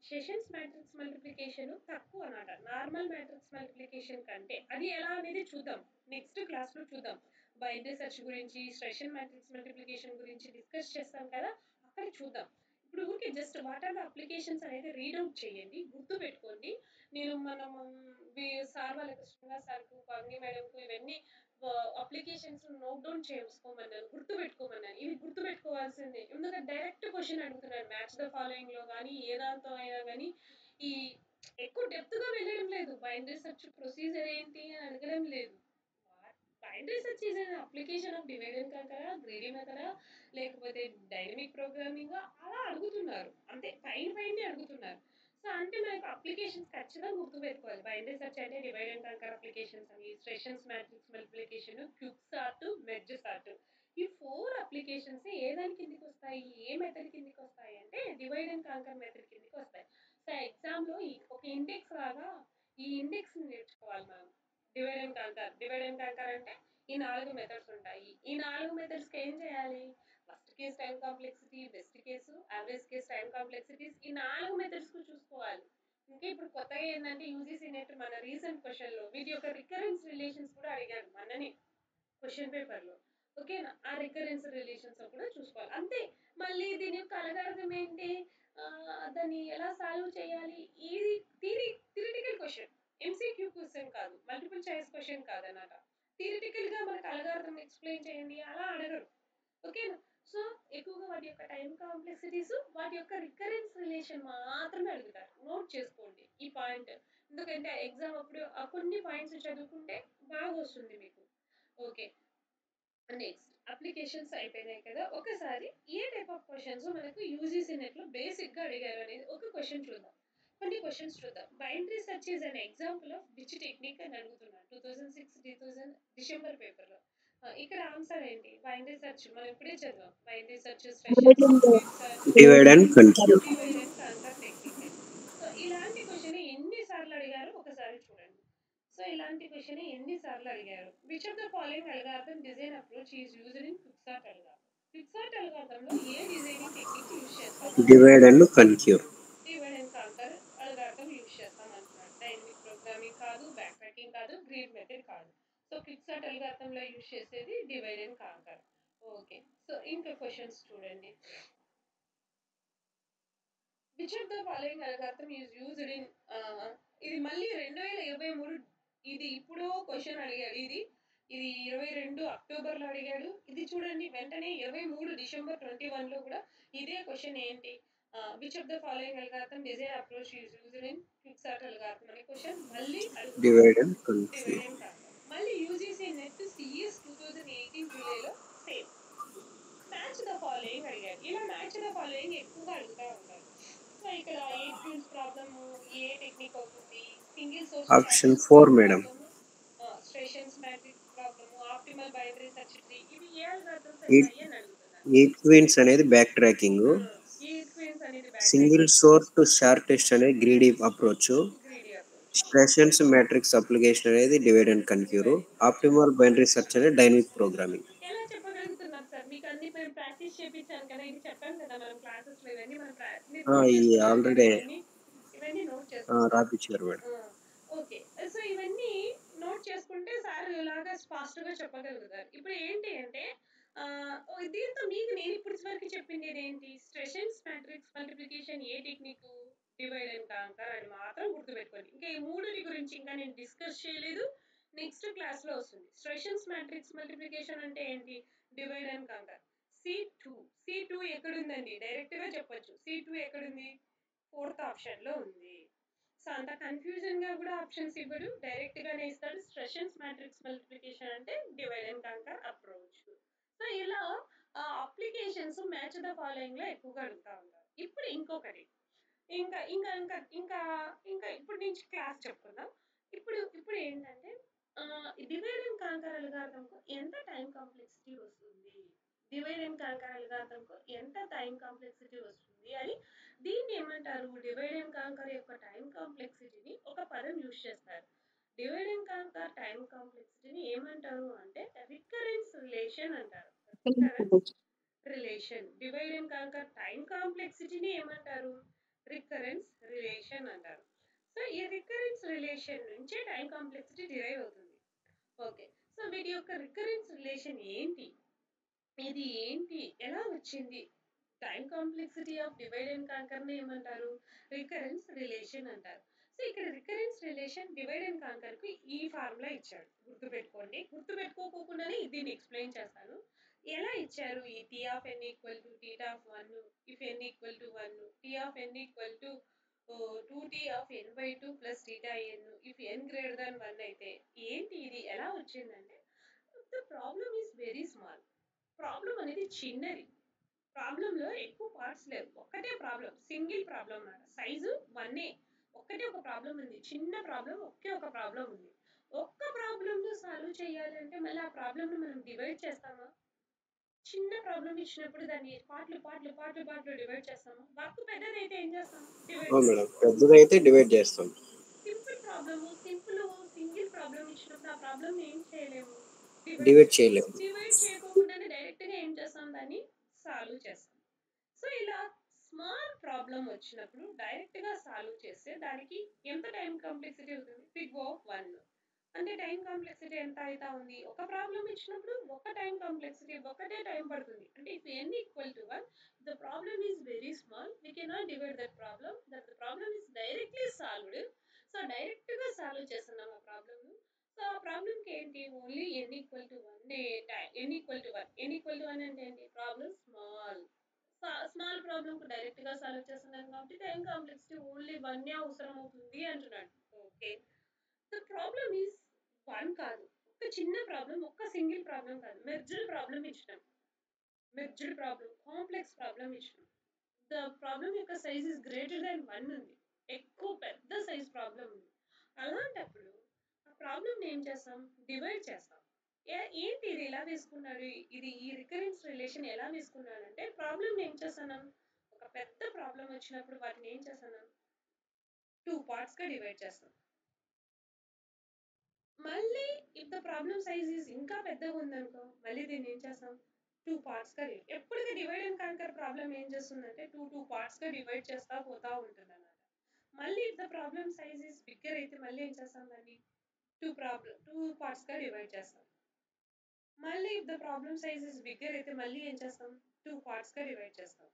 సెషన్స్ మ్యాట్రిక్స్ మల్టిప్లికేషన్ తక్కువ అన్నమాట నార్మల్ మ్యాట్రిక్స్ మల్టిప్లికేషన్ కంటే. అది ఎలా అనేది చూద్దాం, నెక్స్ట్ క్లాస్లో చూద్దాం. బైనరీ సెర్చ్ గురించి, స్ట్రెషన్ మ్యాట్రిక్స్ మల్టిప్లికేషన్ గురించి డిస్కస్ చేస్తాం కదా, అక్కడ చూద్దాం. ఇప్పుడు ఊరికే just what are the applications అనేది రీడౌట్ చేయండి, గుర్తు పెట్టుకోండి. నేను మనం సార్ వాళ్ళకి శ్రీనివాస్ సార్కు, పవని మేడంకు ఇవన్నీ అప్లికేషన్స్ నోట్ డౌన్ చేసుకోమన్నాను, గుర్తు పెట్టుకోమన్నాను. ఇవి గుర్తు పెట్టుకోవాల్సిందే, ఎందుకంటే డైరెక్ట్ క్వశ్చన్ అడుగుతున్నాను. మ్యాచ్ ద ఫాలోయింగ్ లో కానీ ఏ దాంతో అయినా కానీ ఈ ఎక్కువ డెప్త్ గా వెళ్ళడం లేదు. బైనరీ సెర్చ్ ప్రొసీజర్ ఏంటి అని అడగడం లేదు. Binary search is an application of divide and canker, greedy method, లేకపోతే డైనమిక్ ప్రోగ్రామింగ్ అలా అడుగుతున్నారు. అంతే, ఫైన్ ని అడుగుతున్నారు. సో అంటే మనకు అప్లికేషన్స్ ఖచ్చితంగా గుర్తుపెట్టుకోవాలి. బైనరీ సెర్చ్ అంటే డివైడ్ అండ్ కాంకర్ అప్లికేషన్స్ అని, Strassen's matrix multiplication, quick sort, merge sort. ఈ 4 అప్లికేషన్స్ ఏ దాని కిందకి వస్తాయి, ఏ మెథడ్ కిందకి వస్తాయి అంటే డివైడ్ అండ్ కాంకర్ మెథడ్ కిందకి వస్తాయి. సో ఎగ్జామ్ లో ఒక ఇండెక్స్ లాగా ఈ ఇండెక్స్ నేర్చుకోవాలి మనం. డివైడ్ అండ్ కాంకర్ అంటే ఈ 4 మెథడ్స్ ఉంటాయి. ఈ 4 మెథడ్స్ కి ఏం చేయాలి? First case time complexity, best case, average case time complexities, ఈ 4 మెథడ్స్ కు చూసుకోవాలి. ఇంకా ఇప్పుడు కొత్తగా ఏంటంటే యూజీసీ నెట్ మన రీసెంట్ క్వశ్చన్ లో వీటి యొక్క రికరెన్స్ రిలేషన్స్ కూడా అడిగాడు మనని క్వశ్చన్ పేపర్ లో. ఓకేనా? ఆ రికరెన్స్ రిలేషన్స్ కూడా చూసుకోవాలి. అంతే. మళ్ళీ దీని యొక్క అల్గారిథం ఏంటి, దాన్ని ఎలా సాల్వ్ చేయాలి, ఇది థియరిటికల్ క్వశ్చన్, ఎంసీక్యూ క్వశ్చన్ కాదు, మల్టిపుల్ చాయిస్ క్వశ్చన్ కాదన్నమాట. థియరిటికల్ గా మనకు అల్గారిథం ఎక్స్ప్లెయిన్ చేయండి అలా అడగరు. ఓకేనా? సో ఎక్కువగా వాటి యొక్క టైం కాంప్లెక్సిటీస్, వాటి యొక్క రికరెన్స్ రిలేషన్ మాత్రమే అడుగుతారు. నోట్ చేసుకోండి ఈ పాయింట్, ఎందుకంటే ఎగ్జామ్ అప్పుడు ఆ కొన్ని పాయింట్స్ చదువుకుంటే బాగా వస్తుంది మీకు. ఓకే, నెక్స్ట్ అప్లికేషన్స్ అయిపోయినాయి కదా. ఒకసారి ఏ టైప్ ఆఫ్ క్వశ్చన్స్ మనకు యూజీసీ నెట్ లో బేసిక్ గా అడిగారు అనేది ఒక క్వశ్చన్ చూద్దాం. కొన్ని క్వశ్చన్స్ చూద్దాం. Binary search is an example of which technique అని అడుగుతున్నాను 2006 డిసెంబర్ పేపర్ లో. ఇక్కడ ఆన్సర్ ఏంటి? బైనరీ సెర్చ్ మనం ఇప్పుడే చదివాం. Binary search, divide and conquer. Divide and conquer technique. So ఇలాంటి క్వశ్చన్ ఎన్ని సార్లు అడిగారు ఒకసారి చూడండి. సో ఇలాంటి క్వశ్చన్ ఎన్ని సార్లు అడిగారు? Which of the following algorithm design approach is used in quicksort algorithm? Quicksort algorithm లో ఏ డిజైనింగ్ టెక్నిక్ యూజ్ చేస్తాం? Divide and conquer. Divide and conquer algorithm use చేస్తాం అంటున్నాడు. డైనమిక్ ప్రోగ్రామింగ్ కాదు, బ్యాక్ ట్రాకింగ్ కాదు, గ్రీడ్ మెథడ్ కాదు. So quicksort algorithm లో use చేసేది divide and conquer. Okay, so ఇంకా క్వశ్చన్స్ చూడండి. Which of the following algorithm is used in, ఇది మళ్ళీ 2023, ఇది ఇప్పుడు క్వశ్చన్ అడిగాడు. ఇది 22 అక్టోబర్ లో అడిగాడు. ఇది చూడండి వెంటనే 23 డిసెంబర్ 21 లో కూడా ఇదే క్వశ్చన్ ఏంటి, which of the following algorithm design approach is used in quicksort algorithm అనే క్వశ్చన్ మళ్ళీ divide and conquer. Divide and conquer. మళ్ళీ యూజీసీ నెట్ సిఎస్ 2018 జూలైలో సేమ్ మ్యాచ్ ద ఫాలోయింగ్ అడిగారు. ఇలా మ్యాచ్ ద ఫాలోయింగ్ ఎక్కువగా అడుగుతూ ఉంటారు. సో ఇక్కడ 8 క్యూన్స్ ప్రాబ్లమ్ ఏ టెక్నిక్ అవుతుంది? Single source option 4 madam. Strassen's matrix problem, optimal binary search tree, ఇవి ఏ అల్గారిథమ్స్ అవుతాయి అని అడుగుతున్నారు. ఈక్వెన్స్ అనేది బ్యాక్ ట్రాకింగ్, ఈక్వెన్స్ అనేది సింగిల్ సోర్స్ టు షార్టెస్ట్ అనేది greedy approach, greedy approach, Strassen's matrix application అనేది divide and conquer, optimal binary search అనేది డైనమిక్ ప్రోగ్రామింగ్. ఎలా చెప్పగలుగుతున్నారు సార్? మీకు అన్ని మేము ప్రాక్టీస్ చేయించాను కదా, ఇది చెప్పాను కదా మనం క్లాసెస్ లో, ఇవన్నీ మనం ఆల్రెడీ ఇవన్నీ నోట్ చేసుకుంటాం. రాపిచ్చారు మేడం. ఓకే, సో ఇవన్నీ నోట్ చేసుకుంటే సార్ ఇలాగా ఫాస్ట్ గా చెప్పగలుగుతారు. ఇప్పుడు ఏంటి అంటే దీంతో మీకు నేను ఇప్పుడు వరకు చెప్పింది ఏంటి? స్ట్రెషన్స్ మ్యాట్రిక్స్ మల్టిప్లికేషన్ ఏ టెక్నిక్, డివైడ్ అండ్ కాంకర్ అని మాత్రం గుర్తుపెట్టుకోండి. ఇంకా ఈ మూడింటి గురించి ఇంకా నేను డిస్కస్ చేయలేదు, నెక్స్ట్ క్లాస్ లో వస్తుంది. స్ట్రెషన్స్ మ్యాట్రిక్స్ మల్టిప్లికేషన్ అంటే ఏంటి, డివైడ్ అండ్ కాంకర్. C2 ఎక్కడుందండి? డైరెక్ట్ గా చెప్పొచ్చు. C2 ఎక్కడుంది? 4th ఆప్షన్ లో ఉంది. సో అంత కన్ఫ్యూజన్ గా కూడా ఆప్షన్స్ ఇవ్వడు, డైరెక్ట్ గానే ఇస్తాడు. స్ట్రెషన్స్ మ్యాట్రిక్స్ మల్టిప్లికేషన్ అంటే divide and conquer approach. So ఇలా అప్లికేషన్స్ మ్యాచ్ ద ఫాలోయింగ్ లో ఎక్కువగా అడుగుతా ఉంటారు. ఇప్పుడు ఇంకొకటి, ఇంకా ఇంకా ఇంకా ఇంకా ఇంకా ఇప్పుడు నుంచి క్లాస్ చెప్పుకుందాం. ఇప్పుడు ఏంటంటే డివైడ్ అండ్ కాంకర్ అల్గారిథం కు ఎంత టైం కాంప్లెక్సిటీ వస్తుంది, డివైడ్ అండ్ కాంకర్ అల్గారిథం కు ఎంత టైం కాంప్లెక్సిటీ వస్తుంది అని దీన్ని ఏమంటారు? డివైడ్ అండ్ కాంకర్ యొక్క టైం కాంప్లెక్సిటీని ఒక పదం యూజ్ చేస్తారు. డివైడ్ అండ్ కాంకర్ టైం కాంప్లెక్సిటీని ఏమంటారు అంటే రికరెన్స్ రిలేషన్ అంటారు. Relation. Divide and conquer time కాంప్లెక్సిటీని ఏమంటారు? రికరెన్స్ రిలేషన్ అంటారు. సో ఈ రికరెన్స్ రిలేషన్ నుంచే టైం కాంప్లెక్సిటీ డిరైవ్ అవుతుంది. ఓకే, సో వీటి యొక్క రికరెన్స్ రిలేషన్ ఏంటి, ఇది ఏంటి, ఎలా వచ్చింది? Time complexity of divide and canker ని ఏమంటారు? రికరెన్స్ రిలేషన్ అంటారు. సో ఇక్కడ recurrence relation divide and canker కి ఈ ఫార్ములా ఇచ్చాడు, గుర్తుపెట్టుకోండి. గుర్తుపెట్టుకోకుండానే దీన్ని ఎక్స్ప్లెయిన్ చేస్తాను. ఎలా ఇచ్చారు? ఈ T of n equal to theta of 1 if n equal to 1, T of n equal to 2t of n by 2 plus theta n if n greater than 1 అయితే ఏంటి, ఇది ఎలా వచ్చిందంటే the problem is very small. Problem అనేది చిన్నది. ప్రాబ్లంలో ఎక్కువ parts లేవు, ఒక్కటే ప్రాబ్లం, సింగిల్ ప్రాబ్లం అన్నమాట. సైజు 1 ఒక్కటే ఒక ప్రాబ్లం ఉంది, చిన్న ప్రాబ్లం, ఒకే ఒక ప్రాబ్లం ఉంది. ఒక్క ప్రాబ్లంను సాల్వ్ చేయాలి అంటే మళ్ళీ ఆ ప్రాబ్లంను మనం డివైడ్ చేస్తామా? చిన్న ప్రాబ్లం ఇచ్చినప్పుడు దాన్ని పార్ట్లు డివైడ్ చేస్తాము. వర్క్ పెద్దదైతే ఏం చేస్తాం? డివైడ్ అవును చేస్తాం. మేడం, పెద్దదైతే డివైడ్ చేస్తాం. సింపుల్ సింగిల్ ప్రాబ్లం ఇచ్చినప్పుడు ఆ ప్రాబ్లం ఏం చేయలేము, డివైడ్ చేయలేము. డివైడ్ చేయకోకుండానే డైరెక్ట్ గా ఏం చేస్తాం, దాన్ని సాల్వ్ చేస్తాం. సో ఇలా స్మాల్ ప్రాబ్లం వచ్చినప్పుడు డైరెక్ట్ గా సాల్వ్ చేస్తే దానికి ఎంత టైం కాంప్లెక్సిటీ అవుతుంది? Big of 1. అంటే టైం కాంప్లెక్సిటీ ఎంత అవుతా ఉంది? ఒక ప్రాబ్లం ఇచ్చినప్పుడు ఒక టైం కాంప్లెక్సిటీ ఒకటే టైం పడుతుంది. అంటే if n equal to 1 the problem is very small, we cannot divide that problem, that the problem is directly solved. So direct గా సాల్వ్ చేస్తున్నాం ఆ ప్రాబ్లమ్. సో ఆ ప్రాబ్లమ్ కి ఏంటి, only n equal to 1 n equal to 1 n equal to 1 అంటే ఏంటి, problem small. Small problem కు direct గా సాల్వ్ చేస్తున్నాం కాబట్టి టైం కాంప్లెక్సిటీ ఓన్లీ 1 అవసరం అవుతుంది అంటున్నాడు. ఓకే, ద ప్రాబ్లమ్ ఈస్ 1 కాదు, ఒక చిన్న ప్రాబ్లం, ఒక సింగిల్ ప్రాబ్లం కాదు, మెర్జ్డ్ ప్రాబ్లం ఇచ్చినాం. మెర్జ్డ్ ప్రాబ్లం, కాంప్లెక్స్ ప్రాబ్లం ఇచ్చినాం. ద ప్రాబ్లం యొక్క సైజ్ ఇస్ గ్రేటర్ దాన్ 1 ఉంది, ఎక్కువ పెద్ద సైజ్ ప్రాబ్లం ఉంది. అలాంటప్పుడు ఆ ప్రాబ్లం ఏం చేస్తాం, డివైడ్ చేస్తాం. ఏంటి ఇది ఎలా తీసుకున్నాడు, ఇది ఈ రికరెన్స్ రిలేషన్ ఎలా తీసుకున్నాడు అంటే ప్రాబ్లం ఏం చేస్తున్నాం, ఒక పెద్ద ప్రాబ్లం వచ్చినప్పుడు వాటిని ఏం చేస్తున్నాం, 2 పార్ట్స్ గా డివైడ్ చేస్తాం. మళ్ళీ if the problem size is ఇంకా పెద్దగా ఉందనుకో మళ్ళీ దీన్ని ఏం చేస్తాం, 2 పార్ట్స్ గా ఎప్పుడుగా డివైడ్ అండ్ కాంకర్ ప్రాబ్లం ఏం చేస్తుందంటే 2 పార్ట్స్ గా డివైడ్ చేస్తా పోతా ఉంటుంది అన్నమాట. మళ్ళీ if the problem size is bigger అయితే మళ్ళీ ఏం చేస్తాం, దాన్ని 2 పార్ట్స్ గా డివైడ్ చేస్తాం. మళ్ళీ if the problem size is bigger అయితే మళ్ళీ ఏం చేస్తాం, 2 పార్ట్స్ గా డివైడ్ చేస్తాం.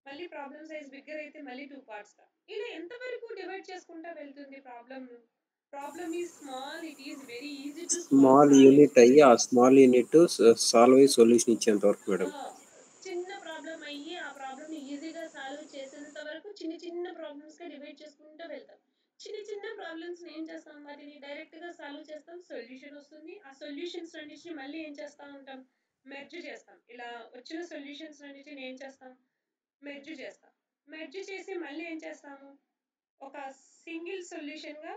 మళ్ళీ ప్రాబ్లం సైజ్ బిగ్గర్ అయితే మళ్ళీ 2 పార్ట్స్ గా. ఇలా ఎంతవరకు డివైడ్ చేసుకుంటా వెళ్తుంది ప్రాబ్లమ్ ను? Problem is small, it is very easy to small unit అయ్యి ఆ స్మాల్ యూనిట్ సాల్వ్ అయ్యి సొల్యూషన్ ఇచ్చేంత వరకు మేడం. చిన్న ప్రాబ్లం అయ్యి ఆ ప్రాబ్లమ్ ఈజీగా సాల్వ్ చేసేంత వరకు చిన్న చిన్న ప్రాబ్లమ్స్ గా డివైడ్ చేసుకుంటూ వెళ్తాం. చిన్న చిన్న ప్రాబ్లమ్స్ ఏం చేస్తాం, వాటిని డైరెక్ట్ గా సాల్వ్ చేస్తాం, సొల్యూషన్ వస్తుంది. ఆ సొల్యూషన్స్ రెండింటిని మళ్ళీ ఏం చేస్తా ఉంటాం, మెర్జ్ చేస్తాం. ఇలా వచ్చిన సొల్యూషన్స్ రెండింటిని ఏం చేస్తాం, మెర్జ్ చేస్తాం. మెర్జ్ చేసి మళ్ళీ ఏం చేస్తాము, ఒక సింగిల్ సొల్యూషన్ గా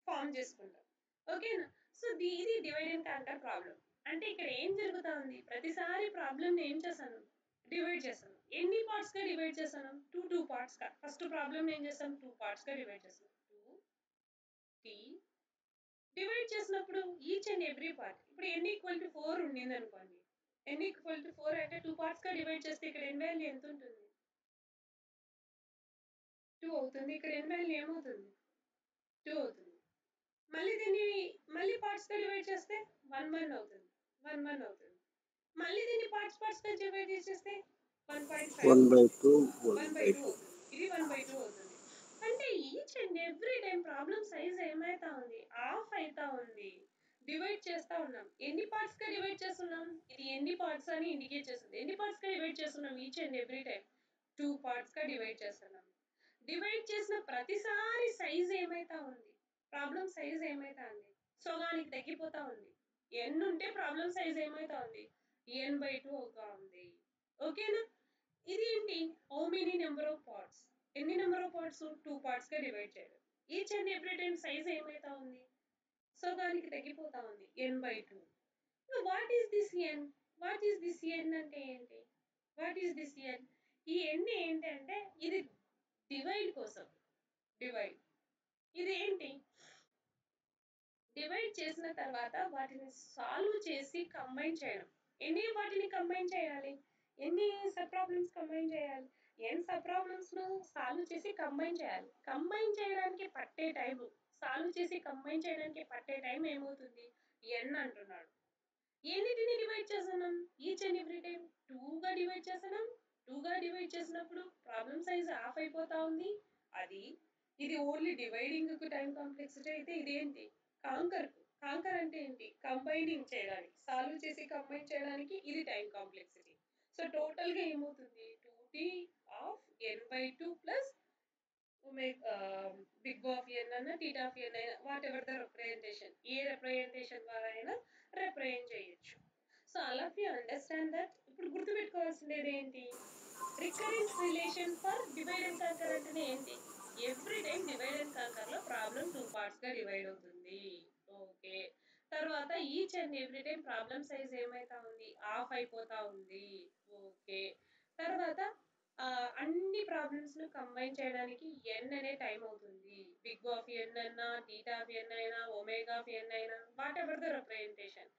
ఫామ్ చేసుకుంటాం. ఓకేనా? సో ఇది డివైడ్ అండ్ కాంకర్ ప్రాబ్లం. అంటే ఇక్కడ ఏం జరుగుతా ఉంది, ప్రతిసారి ప్రాబ్లమ్ ఏం చేశాను, డివైడ్ చేస్తాను. ఎన్ని పార్ట్స్ గా డివైడ్ చేశాను, 2 పార్ట్స్ గా. ఫస్ట్ ప్రాబ్లమ్ ఏం చేస్తాం, 2 పార్ట్స్ గా డివైడ్ చేస్తాం. 2t డివైడ్ చేసినప్పుడు ఈచ్ అండ్ ఎవ్రీ పార్ట్, ఇప్పుడు n ఈక్వల్ టు 4 ఉండింది అనుకోండి, n ఈక్వల్ టు 4 అంటే 2 పార్ట్స్ గా డివైడ్ చేస్తే ఇక్కడ n వాల్యూ ఎంత ఉంటుంది, 2 అవుతుంది. ఇక్కడ n వాల్యూ ఏమవుతుంది, 2 అవుతుంది. మళ్ళీ దీన్ని మళ్ళీ పార్ట్స్ గా డివైడ్ చేస్తే 1 అవుతుంది, 1 అవుతుంది. మళ్ళీ దీన్ని పార్ట్స్ గా డివైడ్ చేసేస్తే 1.5 1/2 1/2 అవుతుంది. ఇది 1/2 అవుతుంది. అంటే each and every time problem size ఏమైతా ఉంది, హాఫ్ అయితా ఉంది. డివైడ్ చేస్తా ఉన్నాం. ఎన్ని పార్ట్స్ గా డివైడ్ చేస్తున్నాం, ఇది ఎన్ని పార్ట్స్ అని ఇండికేట్ చేస్తుంది. ఎన్ని పార్ట్స్ గా డివైడ్ చేస్తున్నాం, each and every time 2 parts గా డివైడ్ చేస్తున్నాం. డివైడ్ చేసిన ప్రతిసారి సైజ్ ఏమైతా ఉంది, ప్రాబ్లం సైజ్ ఏమైతా ఉంది, సగానికి తగ్గిపోతా ఉంది. n ఉంటే ప్రాబ్లం సైజ్ ఏమైతా ఉంది, n/2 అవుతా ఉంది. ఓకేనా? ఇది ఏంటి, how many number of parts, ఎన్ని నెంబర్ ఆఫ్ పార్ట్స్, 2 పార్ట్స్ గా డివైడ్ చేయడం. Each and every time size ఏమైతా ఉంది, సగానికి తగ్గిపోతా ఉంది, n/2. What is this n, what is this n అంటే ఏంటి, వాట్ ఈస్ దిస్ n? ఈ n ఏంటి అంటే ఇది డివైడ్ కోసం, డివైడ్. ఇది ఏంటి, డివైడ్ చేసిన తర్వాత వాటిని సాల్వ్ చేసి కంబైన్ చేయడం. ఎన్ని వాటిని కంబైన్ చేయాలి, ఎన్ని సబ్ ప్రాబ్లమ్స్ కంబైన్ చేయాలి, ఎన్ సబ్ ప్రాబ్లమ్స్ ను సాల్వ్ చేసి కంబైన్ చేయాలి. కంబైన్ చేయడానికి పట్టే టైం, సాల్వ్ చేసి కంబైన్ చేయడానికి పట్టే టైం ఏమవుతుంది, ఎన్ అంటున్నాడు. ఎన్నిటిని డివైడ్ చేస్తున్నాం, ఈచ్ అండ్ ఎవ్రీ టైం 2గా డివైడ్ చేస్తున్నాం. 2గా డివైడ్ చేసినప్పుడు ప్రాబ్లమ్ సైజ్ హాఫ్ అయిపోతా ఉంది. ఇది ఓన్లీ డివైడింగ్ కు టైం కాంప్లెక్సిటీ అయితే, ఇదేంటి కాంకర్. కాంకర్ అంటే ఏంటి, కంబైనింగ్ చేయడానికి, సాల్వ్ చేసి కంబైన్ చేయడానికి ఇది టైం కాంప్లెక్సిటీ. సో టోటల్ గా ఏమవుతుంది, 2t of n/2 plus big of n అన్న టీటా ఆఫ్ n అయినా, వాట్ ఎవర్ ద రిప్రజెంటేషన్, ఏ రిప్రజెంటేషన్ ద్వారా అయినా రిప్రజెంట్ చేయొచ్చు. So all of you understand that. ఇప్పుడు గుర్తుపెట్టుకోవాల్సింది ఏంటి, recurrence relation for divide and conquer అంటేనే ఏంటి, every time divide and conquer లో ప్రాబ్లం 2 పార్ట్స్ గా డివైడ్ అవుతుంది. ఓకే, తర్వాత each and every time problem size ఏమైతా ఉంది, ఆఫ్ అయిపోతా ఉంది. ఓకే, తర్వాత అన్ని ప్రాబ్లమ్స్ ను కంబైన్ చేయడానికి n అనే టైం అవుతుంది. బిగ్ ఆఫ్ n అన్నా, టీటా ఆఫ్ n అయినా, ఒమేగా ఆఫ్ n అయినా, whatever the representation.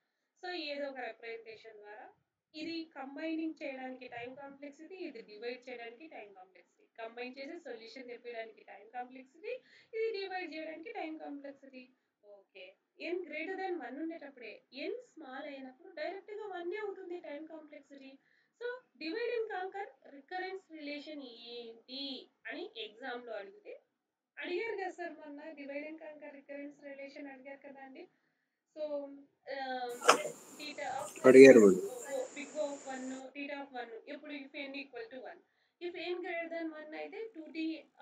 So ఏదో ఒక రిప్రజెంటేషన్ ద్వారా ఇది కంబైనింగ్ చేయడానికి టైం కాంప్లెక్సిటీ, ఇది డివైడ్ చేయడానికి టైం కాంప్లెక్సిటీ, కంబైన్ చేసి సొల్యూషన్ చెప్పడానికి టైం కాంప్లెక్సిటీ, ఇది డివైడ్ చేయడానికి time complexity. Okay, n greater than 1 ఉండేటప్పుడే, n small అయినప్పుడు డైరెక్ట్ గా 1 అవుతుంది time complexity. So divide and conquer recurrence relation ఏంటి అని ఎగ్జామ్ లో అడిగారు కదా సార్, మొన్న divide and conquer recurrence relation అడిగారు కదా అండి. సో theta of అడిగారు madam. big of 1, theta of 1 ఎప్పుడు if n equal to 1, if n greater than 1 అయితే 2t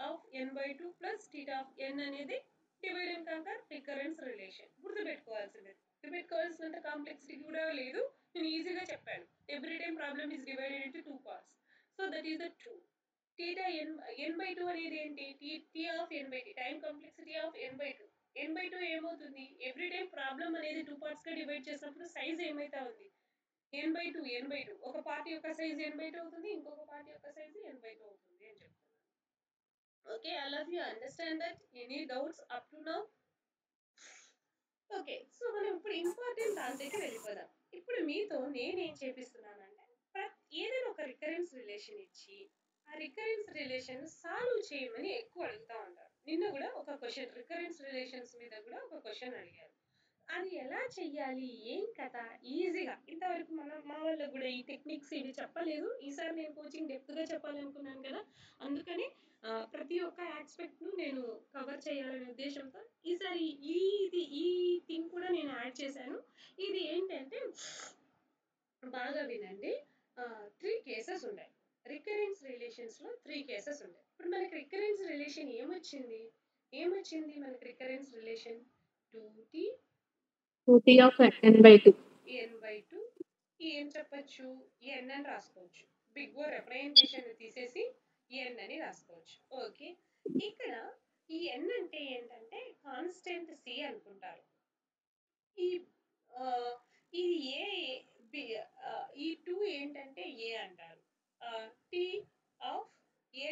of n/2 plus theta of n అనేది divide and conquer recurrence relation. గుర్తుపెట్టుకోవాల్సినంత complexity కూడా లేదు, నేను ఈజీగా చెప్పాను. Every time problem is divided into 2 parts. So that is the true. theta n/2 అనేది ఏంటి, t of n/t, time complexity of n/2. n/2 ఏమవుతుంది, ఎవ్రీ టైం ప్రాబ్లం అనేది 2 పార్ట్స్ గా డివైడ్ చేసినప్పుడు సైజ్ ఏమైతా ఉంది, n/2. ఒక పార్ట్ యొక్క సైజ్ n/2 అవుతుంది, ఇంకొక పార్ట్ యొక్క సైజ్ n/2 అవుతుంది అని చెప్తున్నాను. Okay, all of you understand that. Any doubts up to now? Okay, so మనం ఇప్పుడు ఇంపార్టెంట్ దాంట్లోకి వెళ్ళిపోదాం. ఇప్పుడు మీతో నేనేం చేపిస్తున్నానంటే, ఏదైనా ఒక రికరెన్స్ రిలేషన్ ఇచ్చి ఆ రికరెన్స్ రిలేషన్ సాల్వ్ చేయమని ఎక్కువ అడుగుతా ఉంటారు. నిన్న కూడా ఒక క్వశ్చన్ రికరెన్స్ రిలేషన్స్ మీద కూడా ఒక క్వశ్చన్ అడిగారు. అది ఎలా చెయ్యాలి, ఏం కథ, ఈజీగా. ఇంతవరకు మా వాళ్ళకు కూడా ఈ టెక్నిక్స్ ఇవి చెప్పలేదు. ఈసారి నేను కోచింగ్ డెప్త్గా చెప్పాలనుకున్నాను కదా, అందుకని ప్రతి ఒక్క ఆస్పెక్ట్ను నేను కవర్ చేయాలనే ఉద్దేశంతో ఈసారి ఈ థింగ్ కూడా నేను యాడ్ చేశాను. ఇది ఏంటంటే, బాగా వినండి. 3 కేసెస్ ఉన్నాయి రికరెన్స్ రిలేషన్స్లో. 3 కేసెస్ ఉన్నాయి. ఇప్పుడు మనకి రికరెన్స్ రిలేషన్ ఏమొచ్చింది మనకి recurrence relation 2t of n/2. n/2 ఏం చెప్పచ్చు, n అని రాసుకోవచ్చు. బిగ్ ఓ రిప్రజెంటేషన్ తీసేసి n అని రాసుకోవచ్చు. ఓకే, ఇక్కడ ఈ n అంటే ఏంటంటే కాన్స్టెంట్ c అనుకుంటారు. ఈ ఇది ఏ ఈ 2 ఏంటంటే a అంటారు. t ఆఫ్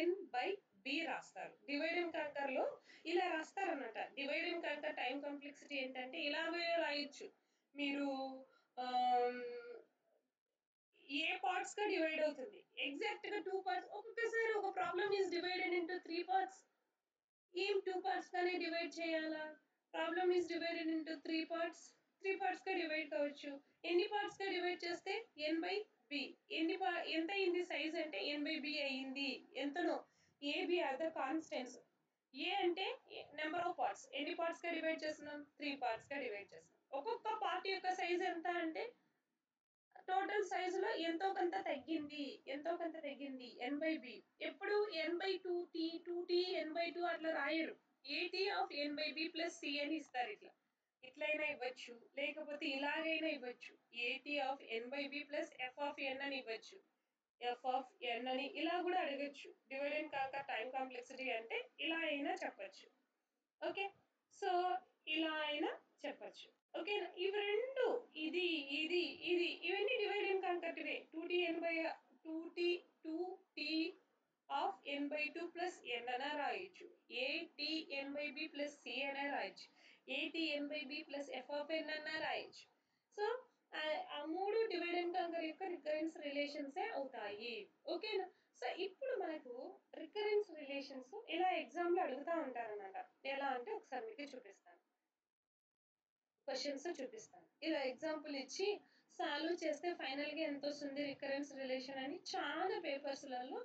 n/b రాస్తారు. డివైడ్ అండ్ కాంకర్ లో ఇలా రాస్తారన్నమాట. Divide and conquer time complexity ఏంటంటే ఇలాగే రాయొచ్చు మీరు. ఏ పార్ట్స్ గా డివైడ్ అవుతుంది, ఎగ్జాక్ట్ గా 2 పార్ట్స్. ఒక్కొక్కసారి ఒక problem is divided into 3 parts. ఏం 2 పార్ట్స్ గానే డివైడ్ చేయాలా, problem is divided into 3 parts. 3 parts గా డివైడ్ కావచ్చు. ఎన్ని పార్ట్స్ గా డివైడ్ చేస్తే n/b. ఎంత అయింది సైజ్ అంటే n/b అయింది. ఎంతనో ab ఆర్ ద కాన్స్టెంట్స్. ఏ అంటే నెంబర్ ఆఫ్ పార్ట్స్. ఎన్ని పార్ట్స్ గా డివైడ్ చేస్తున్నాం, 3 పార్ట్స్ గా డివైడ్ చేస్తున్నాం. ఒక్కొక్క పార్ట్ యొక్క సైజ్ ఎంత అంటే టోటల్ సైజ్ లో ఎంతో కొంత తగ్గింది n/b. ఎప్పుడు n/2t 2t n/2 అట్లా రాయరు. at of n/b plus c అని ఇస్తారు. ఇట్లయినా ఇవ్వచ్చు, లేకపోతే ఇలాగైనా ఇవ్వచ్చు. at of n/b plus f of n అని ఇవ్వచ్చు. f ఆఫ్ n అని ఇలా కూడా అడగచ్చు. Divide and conquer time complexity అంటే ఇలా అయినా చెప్పచ్చు. ఓకే, సో ఇలా అయినా చెప్పచ్చు. ఓకే, ఇవి రెండు ఇది ఇవన్నీ డివైడ్ అండ్ కాంకర్ ఇవే. 2t of n/2 plus n అనా రాయొచ్చు. at n/b ప్లస్ c అనా రాయొచ్చు. at n/b plus f of n అనా రాయొచ్చు. సో ఆ మూడు డివైడ్ అండ్ కాంకర్ రిలేషన్సే అవుతాయి. ఓకేనా? సో ఇప్పుడు మనకు రికరెన్స్ రిలేషన్స్ ఇలా ఎగ్జామ్లో అడుగుతూ ఉంటారన్నమాట. ఎలా అంటే ఒకసారి మీకు చూపిస్తాను, క్వశ్చన్స్ చూపిస్తాను. ఇలా ఎగ్జాంపుల్ ఇచ్చి సాల్వ్ చేస్తే ఫైనల్గా ఎంత వస్తుంది రికరెన్స్ రిలేషన్ అని చాలా పేపర్స్లలో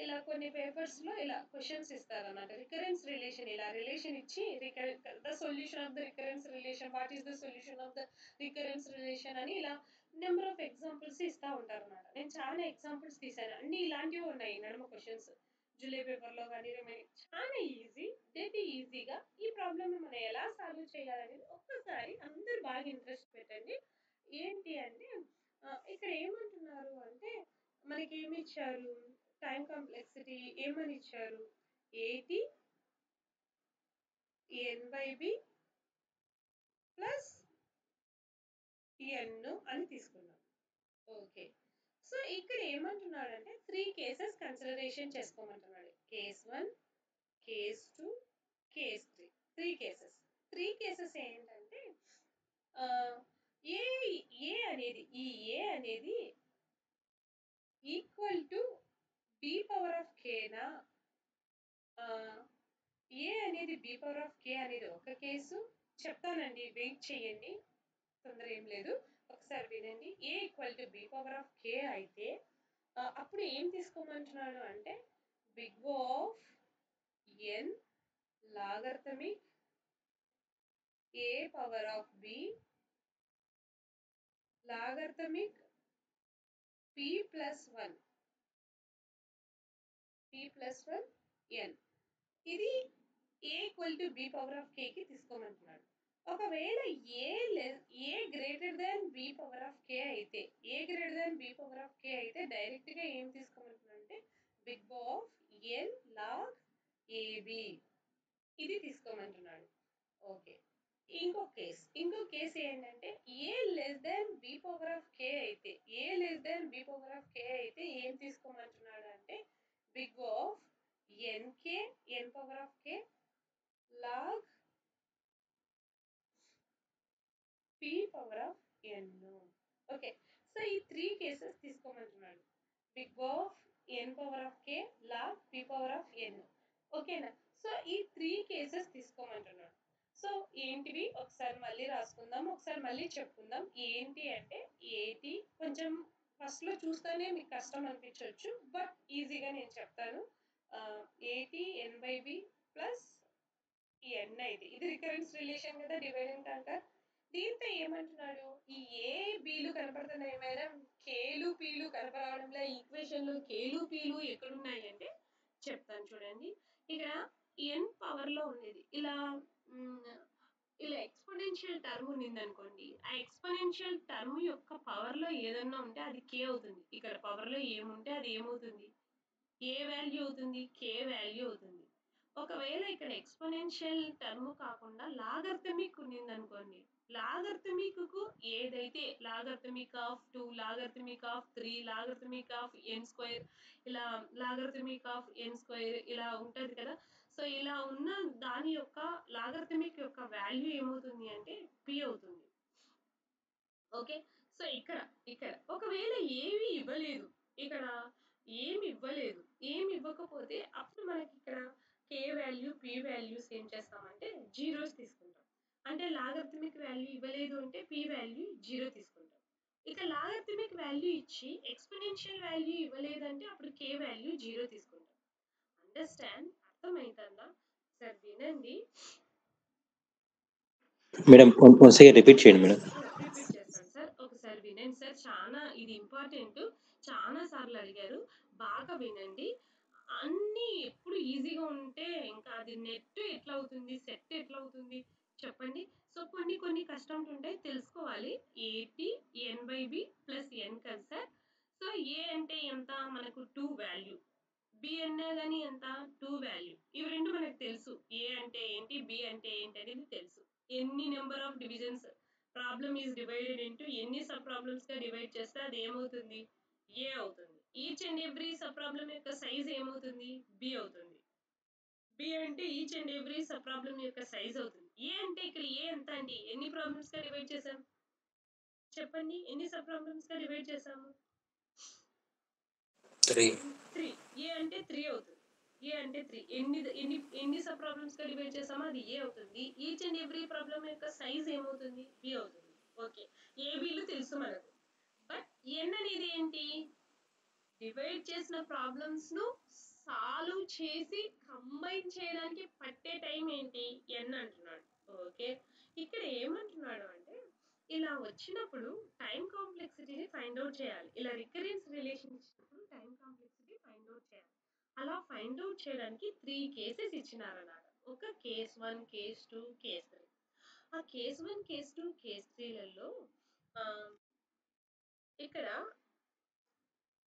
ఇలా కొన్ని పేపర్స్లో ఇలా క్వశ్చన్స్ ఇస్తారన్నమాట. రికరెన్స్ రిలేషన్ ఇలా రిలేషన్ ఇచ్చి the solution of the recurrence relation, what is the solution of the recurrence relation అని ఇలా నెంబర్ ఆఫ్ ఎగ్జాంపుల్స్ ఇస్తూ ఉంటారన్నమాట. నేను చాలా ఎగ్జాంపుల్స్ తీసాను, అన్ని ఇలాంటివి ఉన్నాయి నడుమ క్వశ్చన్స్. జూలై పేపర్లో కానీ చాలా ఈజీగా ఈ ప్రాబ్లమ్ని మనం ఎలా సాల్వ్ చేయాలనేది ఒక్కసారి అందరూ బాగా ఇంట్రెస్ట్ పెట్టండి. ఏంటి అంటే ఇక్కడ ఏమంటున్నారు అంటే మనకి ఏమి ఇచ్చారు, టైం కాంప్లెక్సిటీ ఏమని ఇచ్చారు, 80 n/b ప్లస్ n అని తీసుకున్నాం. ఓకే, సో ఇక్కడ ఏమంటున్నాడంటే 3 కేసెస్ కన్సిడరేషన్ చేసుకోమంటున్నాడు. Case 1, case 2, case 3. 3 cases. 3 cases ఏంటంటే ఏ అనేది equal to b power of kనా, ఏ అనేది b పవర్ ఆఫ్ k అనేది ఒక కేసు. చెప్తానండి, వెయిట్ చేయండి, తొందర ఏం లేదు, ఒకసారి వినండి. A equal to b power of k అయితే అప్పుడు ఏం తీసుకోమంటున్నాడు అంటే big of n logarithmic a power of b logarithmic p plus 1 n. ఇది a equal to b power of k కి తీసుకోమంటున్నాడు. ఒకవేళ a greater than b power of k అయితే, a greater than b power of k అయితే direct గా ఏం తీసుకోమంటున్నాడు అంటే big of n log ab ఇది తీసుకోమంటున్నాడు. ఓకే, ఇంకో కేసు ఏంటంటే a less than b power of k అయితే, a less than b power of k అయితే ఏం తీసుకోమంటున్నాడు అంటే big of n power of k log p power of n. Okay, so ఈ 3 కేసెస్ తీసుకోమంటున్నాడు. Big of n power of k log p power of n. ఓకేనా? So ఈ 3 cases తీసుకోమంటున్నాడు. So ఏంటివి ఒకసారి మళ్ళీ రాసుకుందాం, ఒకసారి మళ్ళీ చెప్పుకుందాం. ఏంటి అంటే 80, కొంచెం ఫస్ట్లో చూస్తేనే మీకు కష్టం అనిపించవచ్చు, బట్ ఈజీగా నేను చెప్తాను. 80 n/b ప్లస్ n అయితే ఇది రికరెన్స్ రిలేషన్ కదా, డివైడెంట్ అంటారు. దీంతో ఏమంటున్నాడు, ఈ ఏ బీలు కనపడుతున్నాయి మేడం, కేలు పీలు కనపడడంలో ఈక్వేషన్లో కేలు పీలు ఎక్కడున్నాయి అంటే చెప్తాను చూడండి. ఇక్కడ n పవర్లో ఉండేది ఇలా ఎక్స్పోనెన్షియల్ టర్మ్ ఉన్నింది అనుకోండి, ఆ ఎక్స్పోనెన్షియల్ టర్మ్ యొక్క పవర్లో ఏదన్నా ఉంటే అది k అవుతుంది. ఇక్కడ పవర్లో ఏముంటే అది ఏమవుతుంది, ఏ వాల్యూ అవుతుంది, k వాల్యూ అవుతుంది. ఒకవేళ ఇక్కడ ఎక్స్పోనెన్షియల్ టర్మ్ కాకుండా లాగర్థమిక్ ఉన్నింది అనుకోండి, లాగర్థమిక్ కు ఏదైతే logarithmic of 2, logarithmic of 3, logarithmic of n², ఇలా లాగర్థమిక్ ఆఫ్ n² ఇలా ఉంటుంది కదా. సో ఇలా ఉన్న దాని యొక్క లాగర్థమిక్ యొక్క వాల్యూ ఏమవుతుంది అంటే p అవుతుంది. ఓకే, సో ఇక్కడ ఒకవేళ ఏమి ఇవ్వలేదు, ఇక్కడ ఏమి ఇవ్వకపోతే అప్పుడు మనకి ఇక్కడ k వాల్యూ p వాల్యూస్ ఏం చేస్తామంటే జీరోస్ తీసుకుంటాం. అంటే లాగర్థమిక్ వాల్యూ ఇవ్వలేదు అంటే p వాల్యూ 0 తీసుకుంటాం. ఇక లాగర్థమిక్ వాల్యూ ఇచ్చి ఎక్స్పోనెన్షియల్ వాల్యూ ఇవ్వలేదంటే అప్పుడు k వాల్యూ 0 తీసుకుంటాం. అండర్స్టాండ్? అర్థమవుతుందా? సార్ వినండి మేడం, వన్స్ అగైన్ రిపీట్ చేయండి మేడం. రిపీట్ చేస్తాను సార్, ఒకసారి వినండి సార్, చాలా ఇది ఇంపార్టెంట్, చాలా సార్లు అడిగారు, బాగా వినండి. అన్నీ ఎప్పుడు ఈజీగా ఉంటే ఇంకా అది నెట్ ఎట్లా అవుతుంది, సెట్ ఎట్లా అవుతుంది చెప్పండి. సో కొన్ని కష్టంలు ఉంటాయి, తెలుసుకోవాలి. 80 n/b ప్లస్ n కదా సార్. సో ఏ అంటే ఎంత, మనకు 2 వాల్యూ, బి అన్నా కానీ ఎంత 2 వాల్యూ. ఇవి రెండు మనకు తెలుసు, ఏ అంటే ఏంటి, బి అంటే ఏంటి అనేది తెలుసు. ఎన్ని number of divisions problem is divided into ఎన్ని సబ్ ప్రాబ్లమ్స్ గా డివైడ్ చేస్తే అది ఏమవుతుంది, ఏ అవుతుంది. Each and every sub problem యొక్క సైజ్ ఏమవుతుంది, బి అవుతుంది. బి అంటే each and every sub problem యొక్క సైజ్ అవుతుంది. ఏ అంటే ఇక్కడ ఏ ఎంత అండి, ఎన్ని ప్రాబ్లమ్స్ గా డివైడ్ చేసాం చెప్పండి, ఎన్ని సబ్ ప్రాబ్లమ్స్ గా డివైడ్ చేసాము, 3. 3. ఏ అంటే 3 అవుతుంది. ఏ అంటే 3. ఎన్ని సబ్ ప్రాబ్లమ్స్ గా డివైడ్ చేసామో అది ఏ అవుతుంది. ఈచ్ అండ్ ఎవ్రీ ప్రాబ్లమ్ యొక్క సైజ్ ఏమవుతుంది? బి అవుతుంది. ఓకే, ఏబీలు తెలుసు మనకు. బట్ ఎన్ అనేది ఏంటి? డివైడ్ చేసిన ప్రాబ్లమ్స్ ను సాల్వ్ చేసి కంబైన్ చేయడానికి పట్టే టైం ఏంటి? ఎన్ అంటున్నాడు. ఓకే, ఇక్కడ ఏమంటున్నాడు అంటే ఇలా వచ్చినప్పుడు టైం కాంప్లెక్సిటీని ఫైండ్ అవుట్ చేయాలి. ఇలా రికరెన్స్ రిలేషన్ ఇచ్చినప్పుడు టైం కాంప్లెక్సిటీ ఫైండ్ అవుట్ చేయాలి. అలా ఫైండ్ అవుట్ చేయడానికి 3 కేసెస్ ఇచ్చినారన్నమాట. ఒక కేస్ 1, కేస్ 2, కేస్ 3. ఆ కేస్ 1, కేస్ 2, కేస్ 3లలో ఇక్కడ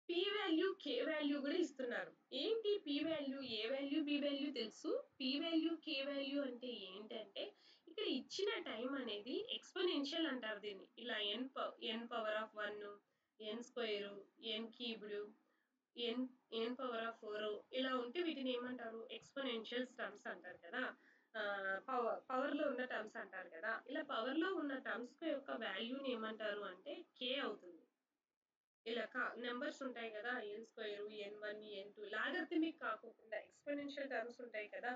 పి వాల్యూ, కే వాల్యూ కూడా ఇస్తున్నారు. ఏంటి పి వాల్యూ? ఏ వాల్యూ, బి వాల్యూ తెలుసు. పి వాల్యూ, కే వాల్యూ అంటే ఏంటంటే ఇక్కడ ఇచ్చిన టైం అనేది ఎక్స్పోనెన్షియల్ అంటారు దీన్ని. ఇలా n power of 1, n square, n cubed, n power of 4 ఇలా ఉంటే వీటిని ఏమంటారు? ఎక్స్పోనెన్షియల్ టర్మ్స్ అంటారు కదా. పవర్ లో ఉన్న టర్మ్స్ అంటారు కదా. ఇలా పవర్ లో ఉన్న టర్మ్స్ యొక్క వాల్యూని ఏమంటారు అంటే కే అవుతుంది. ఇలా నెంబర్స్ ఉంటాయి కదా, ఎన్ స్క్వేర్, ఎన్1, ఎన్2 లాగరిథమిక్ కాకుండా ఎక్స్పోనెన్షియల్ టర్మ్స్ ఉంటాయి కదా.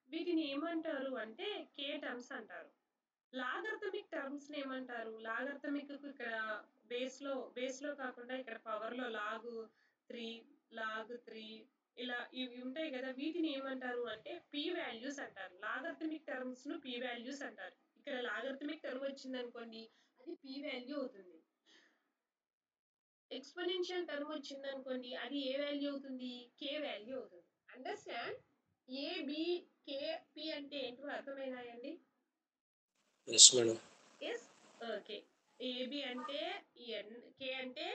వీటిని ఏమంటారు అంటే కే టర్మ్స్ అంటారు. లాగరిథమిక్ టర్మ్స్ ని ఏమంటారు? లాగరిథమిక్ ఇక్కడ బేస్ లో కాకుండా ఇక్కడ పవర్ లో లాగ్ 3 ఇలా ఇవి ఉంటాయి కదా, వీటిని ఏమంటారు అంటే పి వాల్యూస్ అంటారు. లాగరిథమిక్ టర్మ్స్ ను పి వాల్యూస్ అంటారు. ఇక్కడ లాగరిథమిక్ టర్మ్ వచ్చింది అనుకోండి, అది పి వాల్యూ అవుతుంది. ఎక్స్పోనెన్షియల్ టర్మ్ వచ్చింది అనుకోండి, అది ఏ వాల్యూ అవుతుంది? కే వాల్యూ అవుతుంది. Understand? A, b, k, p అంటే ఏంటో అర్థమైనాయండి? Yes madam. Yes. Okay, a b అంటే ఎన్, కే అంటే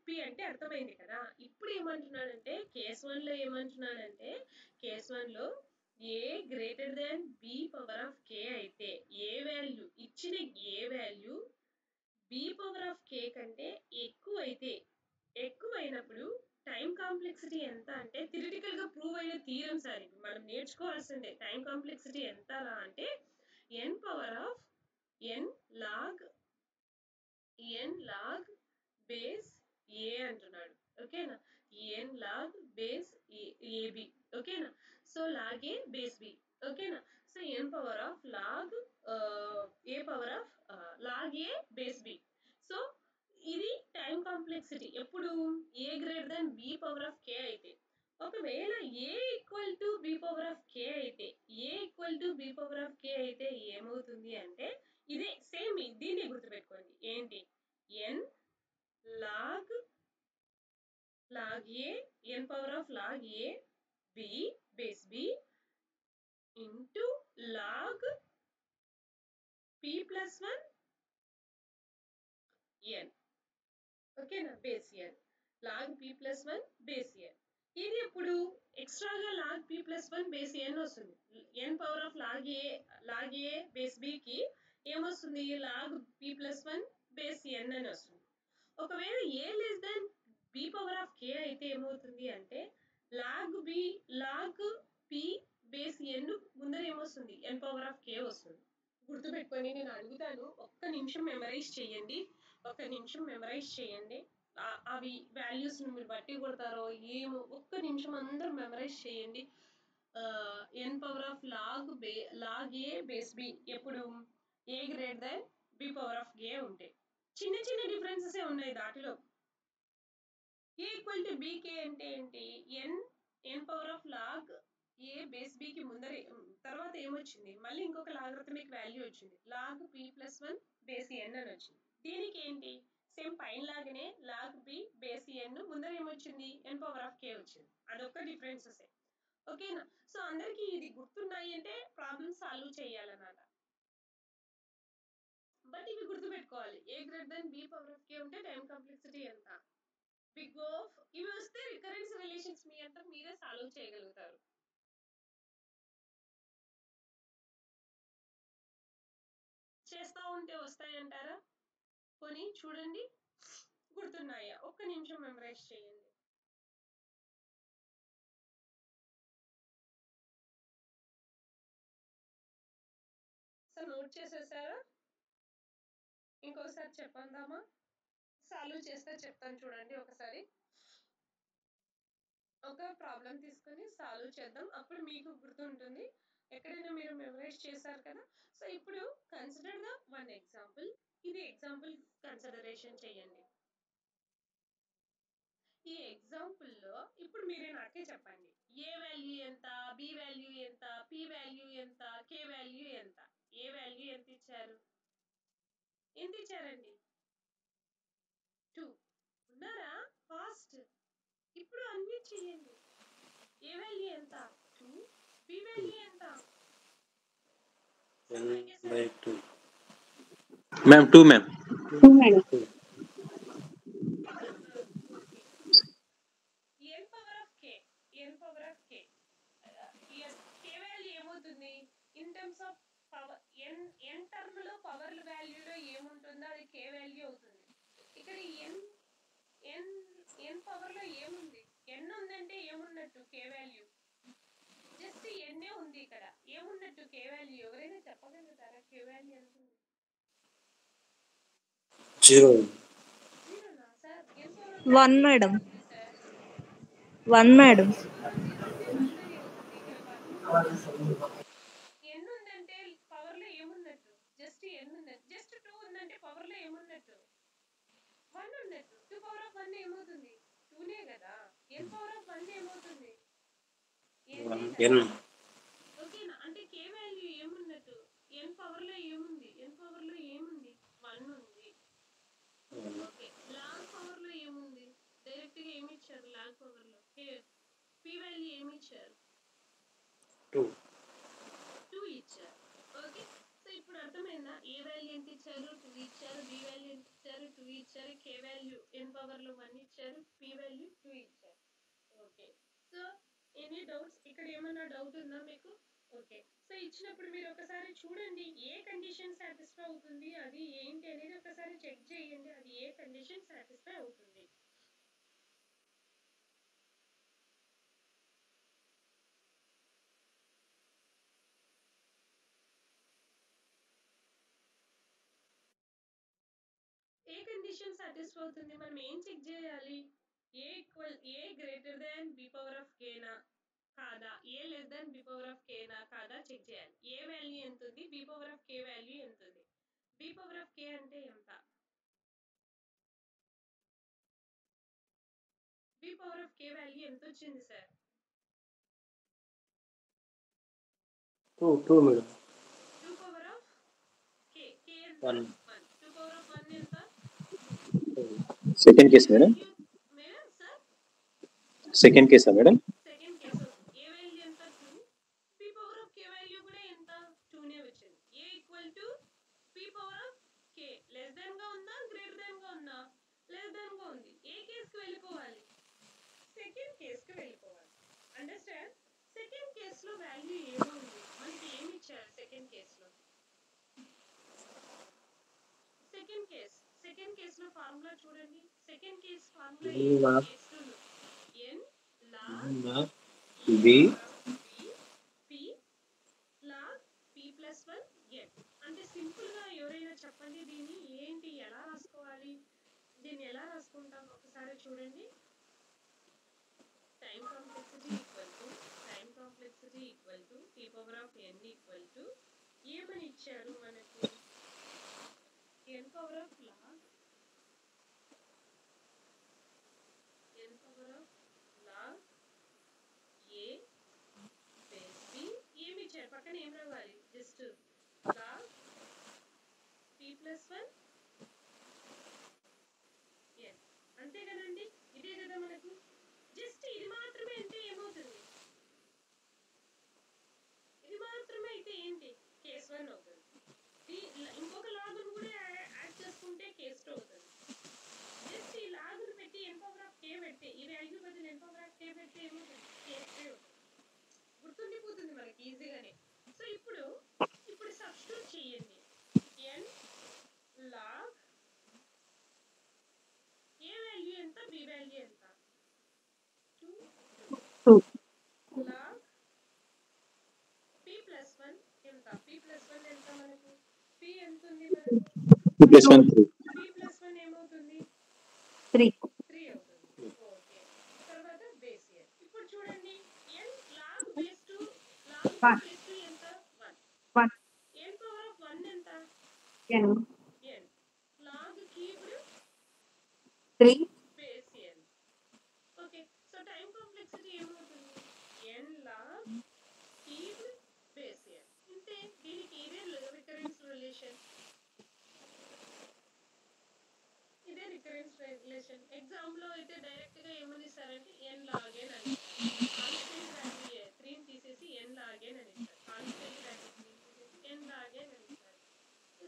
పి అంటే అర్థమైంది కదా. ఇప్పుడు ఏమంటున్నాడంటే కేస్ 1 లో ఏమంటున్నాడంటే కేస్ 1 లో a greater than b power of k అయితే ఏ వాల్యూ ఇచ్చిన a value b power of k కంటే ఎక్కువైనప్పుడు టైం కాంప్లెక్సిటీ ఎంత అంటే థియరిటికల్ గా ప్రూవ్ అయిన థీరం సార్. మనం నేర్చుకోవాల్సిందే. టైం కాంప్లెక్సిటీ ఎంత అంటే n power of n log base a అంటున్నాడు. ఓకేనా? N log base a b. ఓకేనా? So log a base b. ఓకేనా? So n power of log a power of log a base b. So ఇది time complexity ఎప్పుడు a greater than b power of k అయితే. ఒకవేళ a equal to b power of k అయితే ఏమవుతుంది అంటే ఇదే same. దీన్ని గుర్తుపెట్టుకోండి. ఏంటి? N log a, n power of log a b base b into log p plus 1 n. ఓకేనా? Base n. Log p plus 1 base n. ఇది ఎప్పుడు ఎక్స్ట్రాగా log p plus 1 base n వస్తుంది. N power of log a base b కి ఏమొస్తుంది? Log p plus 1 base n అని వస్తుంది. ఒకవేళ a less than b power of k అయితే ఏమవుతుంది అంటే లాగ్ పి బేస్ ఎన్ ముందర ఏమొస్తుంది? ఎన్ పవర్ ఆఫ్ కే వస్తుంది. గుర్తుపెట్టుకొని నేను అడుగుతాను, ఒక్క నిమిషం మెమరైజ్ చేయండి. అవి వాల్యూస్ మీరు బట్టి కొడతారో ఏమో, ఒక్క నిమిషం అందరూ మెమరైజ్ చేయండి. N power of log a base b ఎప్పుడు a greater than b power of a ఉంటే. చిన్న చిన్న డిఫరెన్సెస్ ఉన్నాయి దాటిలో. ఏ ఈక్వల్ టు బీకే అంటే ఏంటి? N power of log a base బికి ముందరే తర్వాత ఏమొచ్చింది? మళ్ళీ ఇంకొక లాగరిథమిక్ వాల్యూ వచ్చింది. Log p plus 1 base n అని వచ్చింది. దీనికి ఏంటి? సేమ్ పైన లాగానే లాగ్ పి బేస్ ఎన్ ముందర ఏమొచ్చింది? ఎన్ పవర్ ఆఫ్ కే వచ్చింది. అదొక్క డిఫరెన్సెస్. ఓకేనా? సో అందరికి ఇది గుర్తున్నాయి అంటే ప్రాబ్లమ్ సాల్వ్ చేయాలన్నమాట. బట్ ఇవి గుర్తుపెట్టుకోవాలి. A greater than b power of k ఉంటే టైం కాంప్లెక్సిటీ ఎంత? బిగ్ ఆఫ్ ఇవి వస్తే రికరెన్స్ రిలేషన్స్ మీ అంతా మీరే సాల్వ్ చేయగలుగుతారు. చేస్తా ఉంటే వస్తాయంటారా? కొని చూడండి, గుర్తున్నాయా? ఒక్క నిమిషం మెమరైజ్ చేయండి. సార్ నోట్ చేసేసారా? ఇంకోసారి చెప్పందామా? సాల్వ్ చేస్తే చెప్తాను చూడండి ఒకసారి. ఒక ప్రాబ్లం తీసుకొని సాల్వ్ చేద్దాం, అప్పుడు మీకు గుర్తుంటుంది. ఎక్కడైనా మీరు మెమరైజ్ చేశారు కదా. సో ఇప్పుడు కన్సిడర్ ద వన్ ఎగ్జాంపుల్. ఇది ఎగ్జాంపుల్ కన్సిడరేషన్ చేయండి. ఈ ఎగ్జాంపుల్లో ఇప్పుడు మీరే నాకే చెప్పండి, ఏ వాల్యూ ఎంత, బి వాల్యూ ఎంత, పి వాల్యూ ఎంత, కే వాల్యూ ఎంత. ఏ వాల్యూ ఎంత ఇచ్చారు? ఎంత ఇచ్చారండి? 2. ఉన్నారా? ఫాస్ట్. ఇప్పుడు అన్మ్యూట్ చేయండి. ఏ వాల్యూ ఎంత? 2. బి వాల్యూ ఎంత? n/2. Ma'am, 2 ma'am. 2 madam. n power of k, n power of k. k value ఏమవుతుంది in terms of power? n term లో పవర్ వాల్యూలో ఏముంటుందో అది k వాల్యూ అవుతుంది. ఇక్కడ n పవర్ లో ఏముంది? n ఉందంటే ఏమున్నట్టు? k value. జస్ట్ n ఉంది ఇక్కడ, ఏమున్నట్టు? k value. ఎవరైనా చెప్పగలుగుతారా k వాల్యూ ఎంత ఉంది? 0. 0నా sir? n power 1 madam. Sir 1 madam. n ఉందంటే పవర్ లో ఏమున్నట్టు? జస్ట్ n ఉన్నట్టు. జస్ట్ 2 ఉందంటే పవర్ లో ఏమున్నట్టు? 1 ఉన్నట్టు. 2 పవర్ ఆఫ్ 1 ఏమవుతుంది? 2నే కదా. n పవర్ ఆఫ్ 1 ఏమవుతుంది? n. ఓకేనా? అంటే k వాల్యూ ఏమున్నట్టు? n పవర్ లో ఏముంది? n పవర్ లో ఏముంది? 1 ఉంది. ఓకే. లాగ్ పవర్ లో ఏముంది? డైరెక్ట్ గా ఏమి ఇచ్చారు? లాగ్ పవర్ లో p వాల్యూ ఏమి ఇచ్చారు? 2 ఇచ్చారు. ఓకే. సో ఇప్పుడు అర్థమైందా? ఏ వాల్యూ ఎంత ఇచ్చారు? 2 ఇచ్చారు. బి వాల్యూ ఎంత ఇచ్చారు? 2 ఇచ్చారు. కే వాల్యూ n పవర్ లో 1 ఇచ్చారు. పి వాల్యూ 2 ఇచ్చారు. ఓకే. So any doubts? ఇక్కడ ఏమైనా డౌట్ ఉందా మీకు? ఓకే. సో ఇచ్చినప్పుడు మీరు ఒకసారి చూడండి, ఏ కండిషన్ సాటిస్ఫై అవుతుంది, అది ఏంటి అనేది ఒకసారి చెక్ చేయండి. అది ఏ కండిషన్ సాటిస్ఫై అవుతుంది. ఏ కండిషన్ సాటిస్ఫై అవుతుంది? మనం ఏం చెక్ చేయాలి? A greater than b power of కేనా కాదా, a less than b power of కేనా కాదా చెక్ చేయాలి. ఏ వాల్యూ ఎంత ఉంది? B power of k value ఎంత ఉంది? బి పవర్ ఆఫ్ కే అంటే ఎంత? B power of k value ఎంత వచ్చింది sir? 2 madam. 2 power of k ఎంత? 1. 1. 2 పవర్ ఆఫ్ 1 ఎంత? Second case, madam. Madam sir Second case, madam. Second case. A value ఎంత? 2. P power of k value కూడా ఎంత? 2నే వచ్చింది. A equal to p power of k. Less than గా ఉందా, greater than గా ఉందా? లెస్ దాన్ గా ఉంది. ఏ కేసుకి వెళ్ళిపోవాలి? సెకండ్ కేసుకి వెళ్ళిపోవాలి. అండర్స్టాండ్? సెకండ్ కేసులో వాల్యూ ఏముంది? మనకి ఏమి ఇచ్చారు సెకండ్ కేసులో? సెకండ్ కేసులో ఫార్ములా చూడండి. సెకండ్ కేస్ ఫార్ములా ఏంటి? Case 2 n log B. p log p plus 1 n. అంటే సింపుల్ గా ఎవరైనా చెప్పండి, దీన్ని ఏంటి, ఎలా రాసుకోవాలి? దీన్ని ఎలా రాసుకుంటాం ఒకసారి చూడండి. Time complexity equal to p power of n equal to ఏమని ఇచ్చారు మనకు? n power of log a base b. ఏమి ఇచ్చారు? పక్కన ఏం రావాలి? Just log p plus 1 n. అంతే కదండి? ఇదే కదా మనకు. జస్ట్ ఇది మాత్రమే అంటే ఏమవుతుంది? ఇది మాత్రమే అయితే ఏంటి? కేస్ 1 అవుతుంది. ఇంకొక లాగ్ కూడా యాడ్ చేసుకుంటే కేస్ 2 అవుతుంది. జస్ట్ ఈ లాగ్ పెట్టి n పవర్ ఆఫ్ k పెట్టి ఈ వాల్యూ బదులు n పవర్ ఆఫ్ k పెట్టి ఏమవుతుంది? కేస్ 3 అవుతుంది. గుర్తుండిపోతుంది మనకి ఈజీగానే. సో ఇప్పుడు సబ్స్టిట్యూట్ చేయండి. n log ఏ వాల్యూ ఎంత? బి వాల్యూ ఎంత? 2 log p plus 1 ఎంత? p plus 1 ఎంత మనకు? p ఎంత ఉంది మనకు? P plus 1 3. p plus 1 ఏమవుతుంది? 3. 3 అవుతుంది. ఓకే. తర్వాత బేస్ ఇయర్. ఇప్పుడు చూడండి n లాగ్ బేస్ 2 బేస్ 2 ఎంత? 1. 1. n పవర్ ఆఫ్ 1 ఎంత? n. n. Log cubed 3. Base n. Okay. So time complexity ఏమవుతుంది? n log cubed base n. ఇంతే. దీనికి ఇదే రికరెన్స్ రిలేషన్. ఇదే రికరెన్స్ రిలేషన్. ఎగ్జామ్ లో అయితే డైరెక్ట్ గా ఏమని ఇస్తారంటే n log n అని ఇస్తారు. కాన్స్టెంట్ వాల్యూ 3 ని తీసేసి n log n అని ఇస్తారు. కాన్స్టెంట్ వాల్యూ 3 ని తీసేసి n log n అని ఇస్తారు.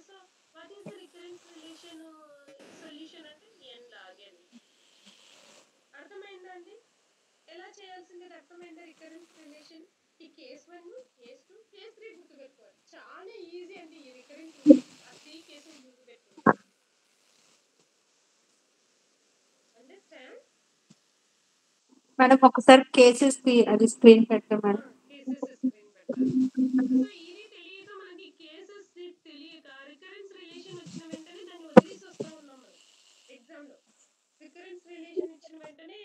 So what is the recurrence relation solution అంటే n log n. అర్థమైందా అండి? ఎలా చేయాల్సింది అర్థమైందా రికరెన్స్ రిలేషన్? ఈ కేస్ 1, కేస్ 2, కేస్ 3 గుర్తుపెట్టుకోవాలి. చాలా ఈజీ అండి ఈ రికరెన్స్ రిలేషన్. ఆ 3 కేసులు గుర్తుపెట్టుకుంటే. అండర్స్టాండ్? మేడం ఒకసారి కేసెస్ అది స్క్రీన్ పెట్టాం మేడం. కేసెస్ స్క్రీన్ పెడతాను. సో ఇది తెలియక మనకి కేసెస్ తెలియక రికరెన్స్ రిలేషన్ వచ్చిన వెంటనే దాన్ని వదిలేసి వస్తూ ఉన్నాం మనం ఎగ్జామ్ లో. రికరెన్స్ రిలేషన్ ఇచ్చిన వెంటనే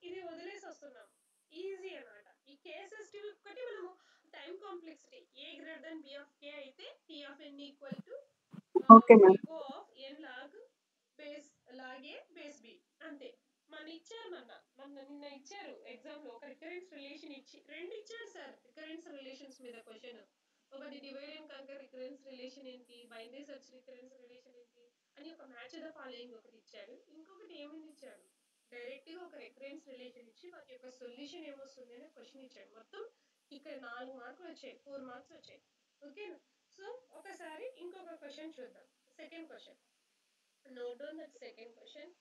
ఇది వదిలేసి వస్తున్నాం. ఈజీ అన్నమాట. ఈ కేసెస్ ఒక్కటి మనము time complexity a greater then b of k అయితే t of n equal to okay madam. O of n log base log a base b. అంతే. మన ఇచ్చారు నిన్న ఇచ్చారు ఎగ్జామ్ లో ఒక రికరెన్స్ రిలేషన్ ఇచ్చి 2 ఇచ్చారు సార్ రికరెన్స్ రిలేషన్స్ మీద క్వశ్చన్. ఒకటి డివైడ్ అండ్ కంకర్ రికరెన్స్ రిలేషన్ ఏంటి, బైనరీ సెర్చ్ రికరెన్స్ రిలేషన్ ఏంటి అని ఒక మ్యాచ్ ద ఫాలోయింగ్ ఒకటి ఇచ్చాడు. ఇంకొకటి ఏమని ఇచ్చాడు, డైరెక్ట్ గా ఒక రికరెన్స్ రిలేషన్ ఇచ్చి వాటి యొక్క సొల్యూషన్ ఏమొస్తుంది అనే క్వశ్చన్ ఇచ్చాడు. మొత్తం ఇక్కడ 4 మార్కులు వచ్చాయి, 4 మార్క్స్ వచ్చాయి. ఓకేనా? సో ఒకసారి ఇంకొక క్వశ్చన్ చూద్దాం. Second question. Note down that second question.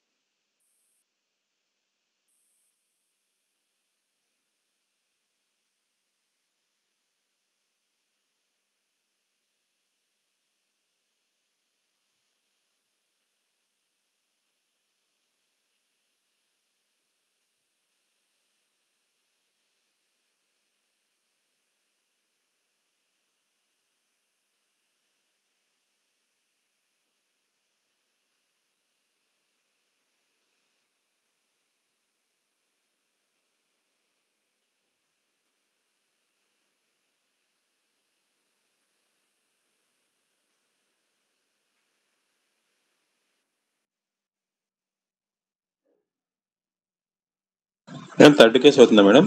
Madam third case అవుతుందా మేడం?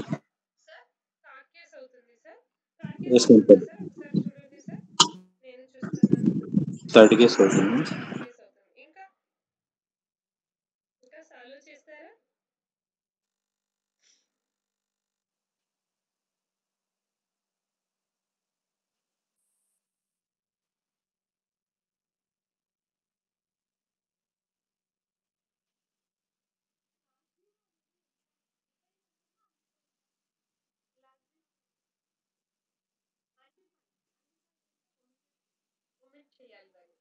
సార్ థర్డ్ కేస్ అవుతుంది sir. Third case yes madam. అవుతుందా సార్? ఒకసారి చూడండి సార్. నేను చూస్తున్నాను. థర్డ్ కేసు అవుతుంది. థర్డ్ కేస్ అవుతుంది. ఇంకా సాల్వ్ చేస్తారా? ఒమిట్ చేయాలి దాన్ని.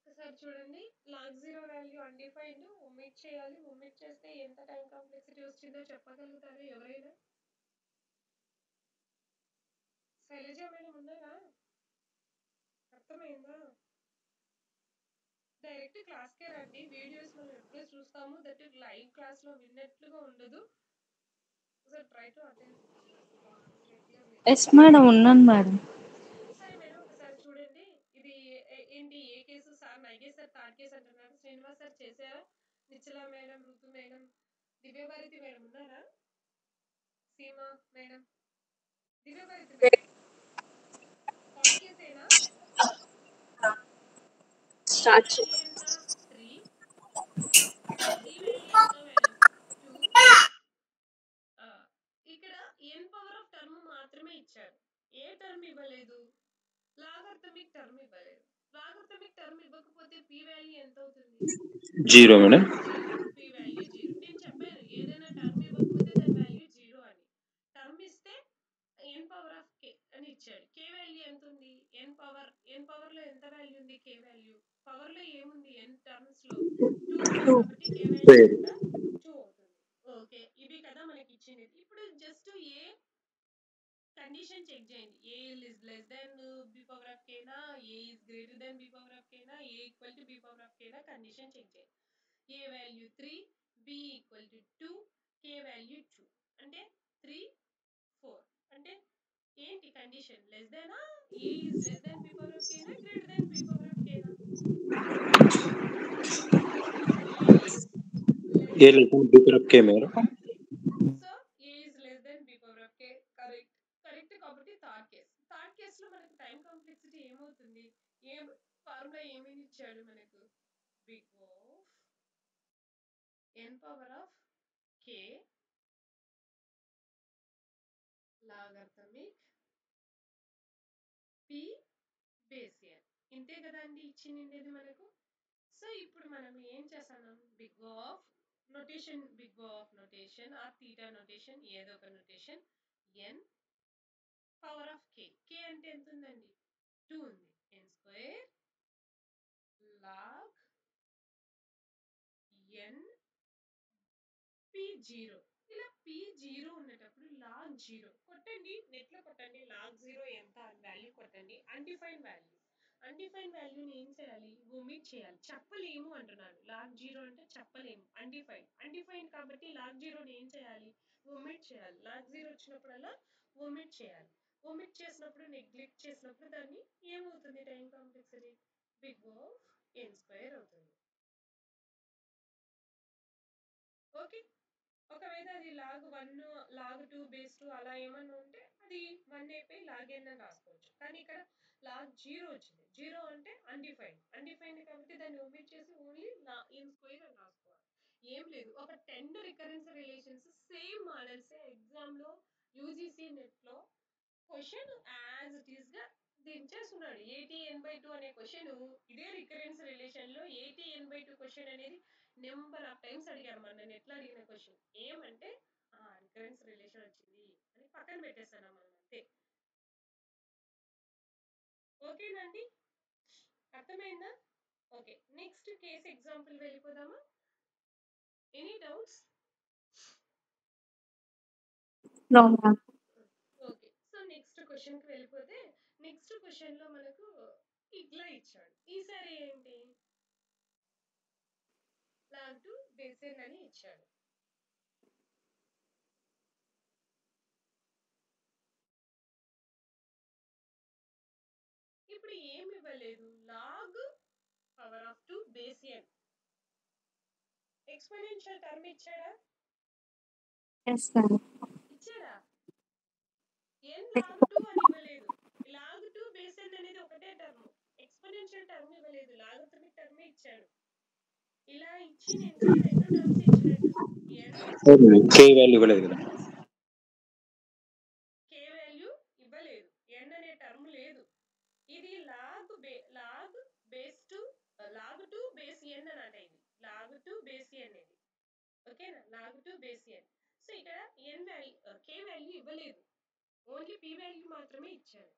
ఒకసారి చూడండి. లాగ్ 0 వాల్యూ అన్డిఫైన్డ్ ఒమిట్ చేయాలి. ఒమిట్ చేస్తే ఎంత టైం కాంప్లెక్సిటీ వచ్చిందో చెప్పగలుగుతారా ఎవరైనా? శైలజ మేడం ఉన్నారా? అర్థమైందా? డైరెక్ట్ క్లాస్కే రండి. వీడియోస్ మనం ఎప్పుడూ చూస్తాము, దట్ లైవ్ క్లాస్ లో విన్నట్లుగా ఉండదు. So try to attend regularly. Yes madam ఉన్నాను మేడం. సరే మేడం ఒకసారి చూడండి. ఇది ఏంటి ఏ కేసు? సార్ నైగే సార్ థర్డ్ కేసు అంటున్నారు. శ్రీనివాస్ సార్ చేశారా? Nischala madam, Ritu madam, Divyabharathi madam ఉన్నారా? Seema madam, Divyabharathi madam third కేసేనా? ఏ వాల్యూ ఎంత? 3. బి వాల్యూ ఎంత మేడం? 2. ఇక్కడ n పవర్ ఆఫ్ టర్మ్ మాత్రమే ఇచ్చారు. ఏ టర్మ్ ఇవ్వలేదు, లాగర్థమిక్ టర్మ్ ఇవ్వలేదు. లాగర్థమిక్ టర్మ్ ఇవ్వకపోతే పి వాల్యూ ఎంత అవుతుంది? 0 మేడం. 0. P value 0. నేను చెప్పాను ఏదైనా టర్మ్ ఇవ్వకపోతే దాని వాల్యూ 0 అని. టర్మ్ ఇస్తే n పవర్ ఆఫ్ k అని ఇచ్చాడు. k వాల్యూ ఎంత ఉంది? n పవర్ లో ఎంత వాల్యూ ఉంది? k వాల్యూ పవర్ లో ఏముంది? n టర్మ్స్ లో 2 ఉంది కాబట్టి k వాల్యూ ఎంత? 2 అవుతుంది. ఓకే, ఇవి కదా మనకి ఇచ్చింది. ఇప్పుడు జస్ట్ ఏ కండిషన్ చెక్ చేయండి. A is less then b power of k నా, a is greater than b power of k నా, a equal to b power of కేనా కండిషన్ చెక్ చేయాలి. A value 3, b equal to 2, k value 2 అంటే 3, 4 అంటే ఏంటి condition? Less దెనా a is less then b power of కేనా greater than b power of కేనా? A లేకుండా b power of K madam. So a is less then b power of k correct కాబట్టి third కేసులో మనకు time complexity ఏమవుతుంది? ఏం formula ఏమేమి ఇచ్చాడు మనకు? Big of n power of k logarithmic p base n. ఇంతే కదా అండి ఇచ్చింది మనకు. సో ఇప్పుడు మనం ఏం చేస్తాం? Big of notation or theta notation ఏదో ఒక notation n power of k అంటే ఎంత ఉందండి? 2 ఉంది. n square log n p0 ఇలా p0 ఉన్నప్పుడు లాగ్ 0 కొట్టండి, నెట్ లో కొట్టండి. లాగ్ 0 ఎంత వాల్యూ కొట్టండి. అన్డిఫైన్ వాల్యూని ఏం చేయాలి? ఒమిట్ చేయాలి. చెప్పలేము అంటున్నాడు. లాగ్ 0 అంటే చెప్పలేము. అన్డిఫైన్ కాబట్టి లాగ్ 0ని ఏం చేయాలి? ఒమిట్ చేయాలి. లాగ్ 0 వచ్చినప్పుడల్లా ఒమిట్ చేయాలి. ఒమిట్ చేసినప్పుడు నెగ్లెక్ట్ చేసినప్పుడు దాన్ని ఏమవుతుంది? Time complexity big of n square అవుతుంది. ఓకే, ఒకవేళ అది లాగ్ 1 లాగ్ 2 బేస్ 2 అలా ఏమన్నా ఉంటే అది 1 అయిపోయి లాగ్ n అని రాసుకోవచ్చు. కానీ ఇక్కడ లాగ్ 0 వచ్చింది. 0 అంటే అన్డిఫైన్డ్ కాబట్టి దాన్ని ఒమిట్ చేసి ఓన్లీ n స్క్వేర్ అని రాసుకోవాలి. ఏం లేదు, ఒక 10 recurrence relations same models exam లో యూజీసీ నెట్ లో క్వశ్చన్ యాజ్ ఇట్ ఈస్ గా దించేస్తున్నాడు. 80n/2 అనే క్వశ్చన్ ఇదే రికరెన్స్ రిలేషన్ లో 80n/2 క్వశ్చన్ అనేది నెంబర్ ఆఫ్ టైమ్స్ అడిగారు. మన నెట్లో అడిగిన క్వశ్చన్ ఏమంటే రికరెన్స్ రిలేషన్ వచ్చింది అని పక్కన పెట్టేస్తాను మనం అంతే. ఓకేనండి, అర్థమైందా? ఓకే, నెక్స్ట్ కేస్ ఎగ్జాంపుల్ వెళ్ళిపోదామా? Any doubts? No ma'am. Okay, so next క్వశ్చన్కి వెళ్ళిపోతే నెక్స్ట్ క్వశ్చన్లో మనకు ఇట్లా ఇచ్చాడు. ఈసారి ఏంటి? లాగ్ 2 బేస్ n అని ఇచ్చాడు. ఇప్పుడు ఏమి ఇవ్వలేదు? Log power of 2 base n exponential term ఇచ్చాడా? Yes ma'am. ఇచ్చాడా? n లాగ్ 2 అని ఇవ్వలేదు. లాగ్ 2 బేస్ n అనేది ఒకటే టర్మ్. ఎక్స్పోనెన్షియల్ టర్మ్ ఇవ్వలేదు. లాగరిథమిక్ టర్మ్ ఇచ్చాడు. ఇలా ఇచ్చి నుంచి రెండు టర్మ్స్ ఇచ్చినట్టు కే వాల్యూ ఇవ్వలేదు కదా. కే వాల్యూ ఇవ్వలేదు. n అనే టర్మ్ లేదు. ఇది log base 2 log 2 base n అన్నమాట. ఇది లాగ్ 2 బేస్ n ఇది. ఓకేనా? Log 2 base n. సో ఇక్కడ n వాల్యూ కే వాల్యూ ఇవ్వలేదు. ఓన్లీ p వాల్యూ మాత్రమే ఇచ్చారు.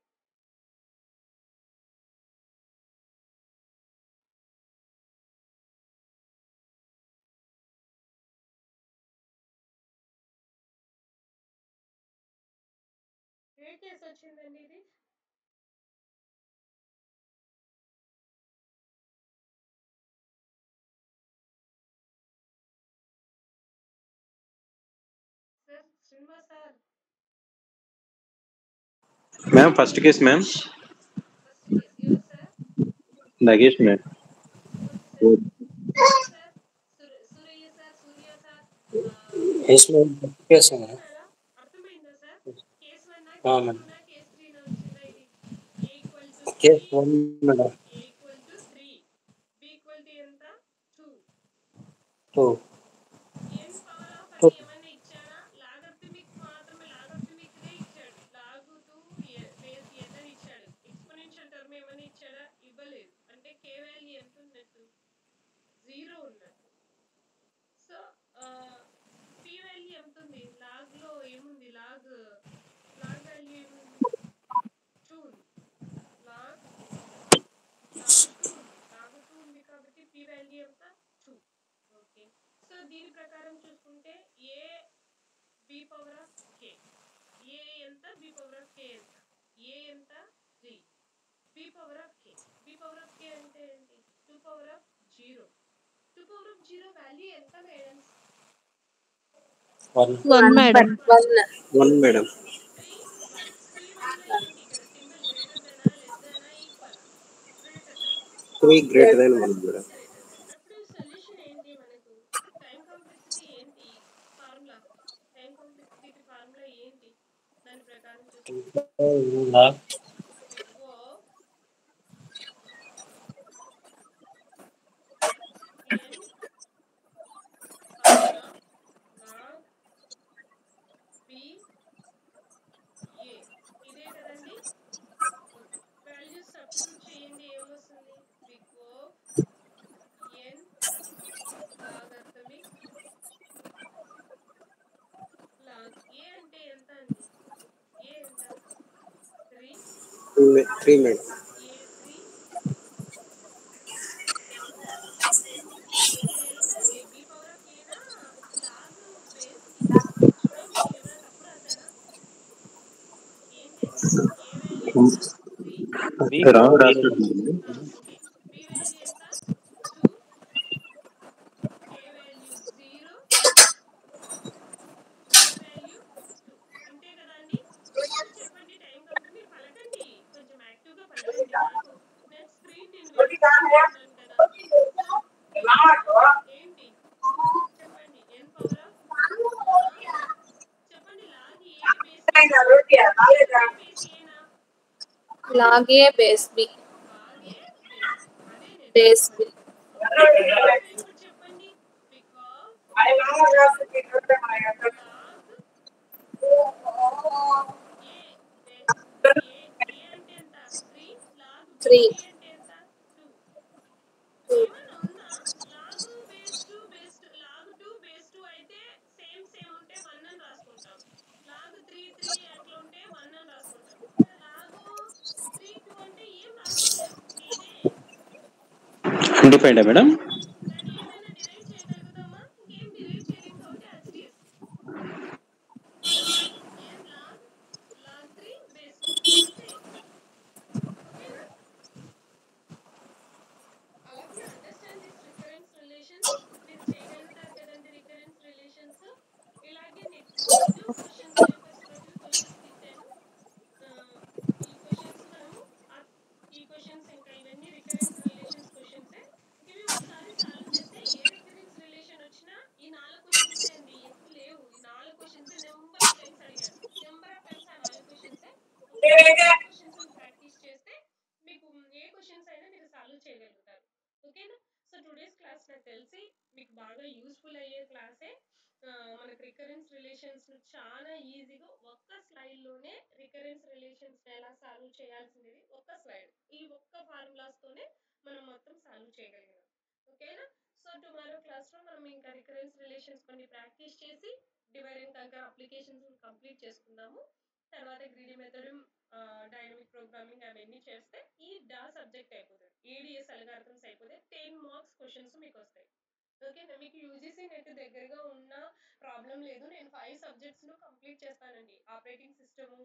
ఏ కేసు వచ్చిందండి ఇది? Sir Srinivas sir. Ma'am first case ma'am. First case ఎవరు sir? Nagesh ma'am. Okay sir. Surya sir yes ma'am. Yes ma'am. చెప్తున్నారా? అర్థమైందా sir? Case 1 case madam. 2 case 3 వచ్చిందా? ఇది a equal to 3, case 1 madam. a equal to 3, b equal to ఎంత? 2. 2. n power of అని ఏమైనా ఇచ్చాడా? Logarithmic మాత్రమే, లాగరిథమిక్దే ఇచ్చాడు. లాగ్ 2 బేస్ n అని ఇచ్చాడు. ఎక్స్పోనెన్షియల్ టర్మ్ ఏమైనా ఇచ్చాడా? ఇవ్వలేదు. అంటే k వాల్యూ ఎంత ఉన్నట్టు? 0 ఉన్నట్టు. సో p వాల్యూ ఎంత ఉంది? లాగ్ లో ఏముంది? లాగ్ వాల్యూ ఏముంది? 2 ఉంది. లాగ్ 2 ఉంది. లాగ్ 2 ఉంది కాబట్టి p వాల్యూ ఎంత? 2. ఓకే, సో దీని ప్రకారం చూసుకుంటే a b power of k, a ఎంత? బి పవర్ ఆఫ్ కే ఎంత? ఏ ఎంత? 3. బి పవర్ ఆఫ్ కే అంటే ఏంటి? 2 power of 0. 2 power of 0 value ఎంత మేడమ్స్? 1. 1 madam. 1 మేడం. 3 1. 3 వల్ల ఏంటి ఇక్కడ సింబల్ గ్రేటర్ దెనా లెస్ దెనా ఈక్వలా? Greater than. 3 greater than 1 madam. Greater than. అప్పుడు సొల్యూషన్ ఏంటి మనకు? టైం కాంప్లెక్సిటీ ఏంటి? ఫార్ములా టైం కాంప్లెక్సిటీ ఫార్ములా ఏంటి? దాని ప్రకారం చూస్తే Log big O n comma log b a ఇదే కదండి. వాల్యూస్ సబ్స్టిట్యూట్ చేయండి, ఏమొస్తుంది? Big O n logarithmic log a అంటే ఎంత అండి? a ఎంత? 3 3 మేడం. a3 ఇక్కడ ఎంత అండి? b పవర్ ఆఫ్ a నా లాగ్ బేస్ b? చూడండి, నేను ఏమైనా తప్పు రాసానా? ఏంటి అది? a వాల్యూ ఎంత? 3. రాంగ్ రాస్తున్నాను. ఓకే. b వాల్యూ ఎంత? 2. a value 0. b value 2. అంతే కదా అండి. సో చెప్పండి, టైం కౌంటర్ మీరు పలకండి, కొంచెం యాక్టివ్గా పలకండి. నేను స్క్రీన్ నేను వినిపిస్తున్నాను కదా. సో ఏంటి చెప్పండి? n పవర్ ఆఫ్ చెప్పండి. లాగ్ ఏ బేస్ బేస్ ఏనా? Log A base B. Log a base b. అదే నేను Base B. ఇప్పుడు చెప్పండి. బికాస్ లాగ్ ఏ ఏ ఏ అంటే ఎంత? 3. Log b 3. అంటే ఎంత? 2. 2. ఏమన్నా ఉందా? Log base 2 base 2 log 2 base 2 అయితే సేమ్ ఉంటే 1 అని రాసుకుంటాం. లాగ్ 3 అట్లా ఉంటే 1 అని రాసుకుంటాం. లాగ్ 3 2 అంటే ఏం రాసుకోలేం. ఇదే ఇండిపెండెంట్ మేడం. దాన్ని ఏమైనా డిరైవ్ చేయగలుగుతామా? ఇంకేం డిరైవ్ చేయలేం కాబట్టి as it is n log 3 base 2 అంతే. ఓకేనా? all of you understand this recurrence relations? మీరు చేయగలుగుతారు కదండి రికరెన్స్ రిలేషన్స్. ఇలాగే నెక్స్ట్ క్వశ్చన్స్ నేను ఫస్ట్ టోటల్ క్వశ్చన్స్ తీసాను. ఈ క్వశ్చన్స్ మనము ఈ క్వశ్చన్స్ ఇంకా ఇవన్నీ రికరెన్స్ రిలేషన్స్ క్వశ్చన్స్. ఇవి ఒకసారి సాల్వ్ చేస్తే ఏ రికరెన్స్ రిలేషన్ వచ్చినా ఈ 4 క్వశ్చన్స్ అండి, ఎక్కువ లేవు. ఈ 4 క్వశ్చన్స్ నెంబర్ ఆఫ్ టైమ్స్ అడిగారు. నెంబర్ ఆఫ్ టైమ్స్ ఆ 4 క్వశ్చన్స్ క్వశ్చన్స్ ప్రాక్టీస్ చేస్తే మీకు ఏ క్వశ్చన్స్ అయినా మీరు సాల్వ్ చేయగలుగుతారు. ఓకేనా? సో టుడేస్ క్లాస్ నాకు తెలిసి మీకు బాగా యూస్ఫుల్ అయ్యే క్లాసే. మనకు రికరెన్స్ రిలేషన్స్ చాలా ఈజీగా ఒక్క స్లైడ్లోనే రికరెన్స్ రిలేషన్స్ ఎలా సాల్వ్ చేయాల్సింది ఒక్క స్లైడ్, ఈ ఒక్క ఫార్ములాస్తోనే మనం మొత్తం సాల్వ్ చేయగలిగాం. ఓకేనా? సో టుమారో క్లాస్లో మనం ఇంకా రికరెన్స్ రిలేషన్స్ కొన్ని ప్రాక్టీస్ చేసి divide and conquer applications complete చేసుకుందాము. తర్వాత గ్రీడీ మెథడ్, డైనమిక్ ప్రోగ్రామింగ్ అవన్నీ చేస్తే ఈ సబ్జెక్ట్ అయిపోతుంది. ఏడిఎస్ అల్గారిథమ్స్ అయిపోతే 10 మార్క్స్ క్వశ్చన్స్ మీకు వస్తాయి. ఓకేనా? మీకు యూజీసీ నెట్ దగ్గరగా ఉన్న ప్రాబ్లం లేదు. నేను 5 సబ్జెక్ట్స్ను కంప్లీట్ చేస్తానండి. Operating system,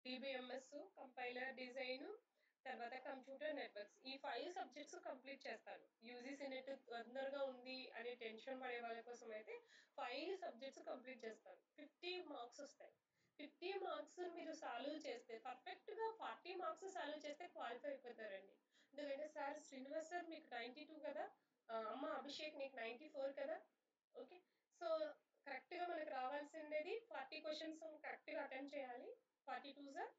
DBMS, compiler, design, తర్వాత కంప్యూటర్ నెట్వర్క్స్, ఈ 5 సబ్జెక్ట్స్ కంప్లీట్ చేస్తాను. యూజీసీ నెట్ తొందరగా ఉంది అనే టెన్షన్ పడే వాళ్ళ కోసం అయితే 5 సబ్జెక్ట్స్ కంప్లీట్ చేస్తాను. 50 మార్క్స్ వస్తాయి. 50 మార్క్స్ మీరు సాల్వ్ చేస్తే పర్ఫెక్ట్గా 40 మార్క్స్ సాల్వ్ చేస్తే క్వాలిఫై అయిపోతారండి. ఎందుకంటే సార్ శ్రీనివాస్ సార్ మీకు 92 కదా, అమ్మ అభిషేక్ నీకు 94 కదా. ఓకే, సో కరెక్ట్గా మనకు రావాల్సిండేది 40 క్వశ్చన్స్ కరెక్ట్గా అటెంప్ట్ చేయాలి. 42 సార్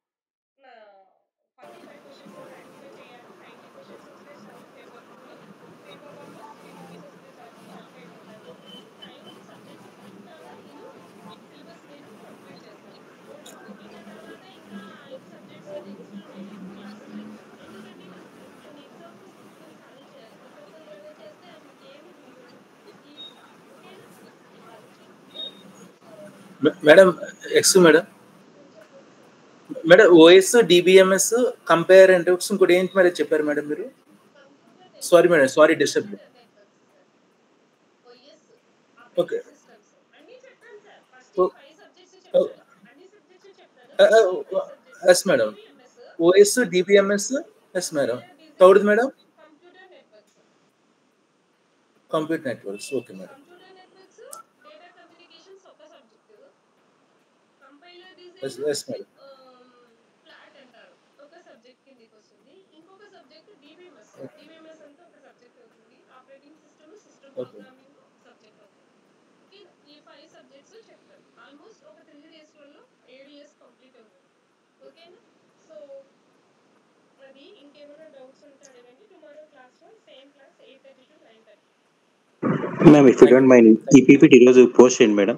45 క్వశ్చన్స్ ప్రాక్టికల్ చేయాలి. 90 క్వశ్చన్స్ వస్తే చాలు. పేపర్ 1లో 60 మార్క్స్ వస్తే చాలు, క్వాలిఫై అయిపోతారు. 5 సబ్జెక్ట్స్ పక్కాగా నేను సిలబస్ నేను కంప్లీట్ చేస్తాను. ఇంకా తర్వాత ఇంకా 5 సబ్జెక్ట్స్ నెక్స్ట్ క్లాస్ చెప్తాను. ఎందుకంటే మనం కొన్ని ఎగ్జాంపుల్స్ తీసుకొని సాల్వ్ చేయాలి. తొందరగా చేస్తే ఏమి ఈజీ. ఓకేనా? మేడం ఎక్స్ మేడం చెప్పండి sir. Madam OS DBMS compare అంటే ఇంకోటి ఏంటి మరి చెప్పారు మేడం మీరు? Computer sorry madam, sorry disturb. Networks sir, OS okay operating systems అన్నీ చెప్పాను సార్. ఫస్ట్ ఈ 5 సబ్జెక్ట్స్ చెప్తాను, అన్ని సబ్జెక్ట్స్ చెప్తాను. ఫస్ట్ ఈ 5 subjects yes madam. DBMS, OS DBMS yes madam. Compiler, third design, madam computer networks. Computer networks okay madam. Computer networks data communications ఒక subject, compiler yes design madam. FLAT అంటారు ఒక subject కిందకి వస్తుంది. ఇంకొక subject DBMS అంతా ఒక subject అవుతుంది. Operating system programming ఒక సబ్జెక్ట్ అవుతుంది. ఈ 5 సబ్జెక్ట్స్ చెప్తారు. ఆల్మోస్ట్ ఒక 3 days లో 7 years కంప్లీట్ అవుతుంది. ఓకేనా? సో అది ఇంకేమైనా డౌట్స్ ఉంటే అడగండి. టుమారో క్లాస్లో same class 8:30 to 9:30. Ma'am if you don't mind ఈ పీపీటీ ఈరోజు పోస్ట్ చేయండి మేడం.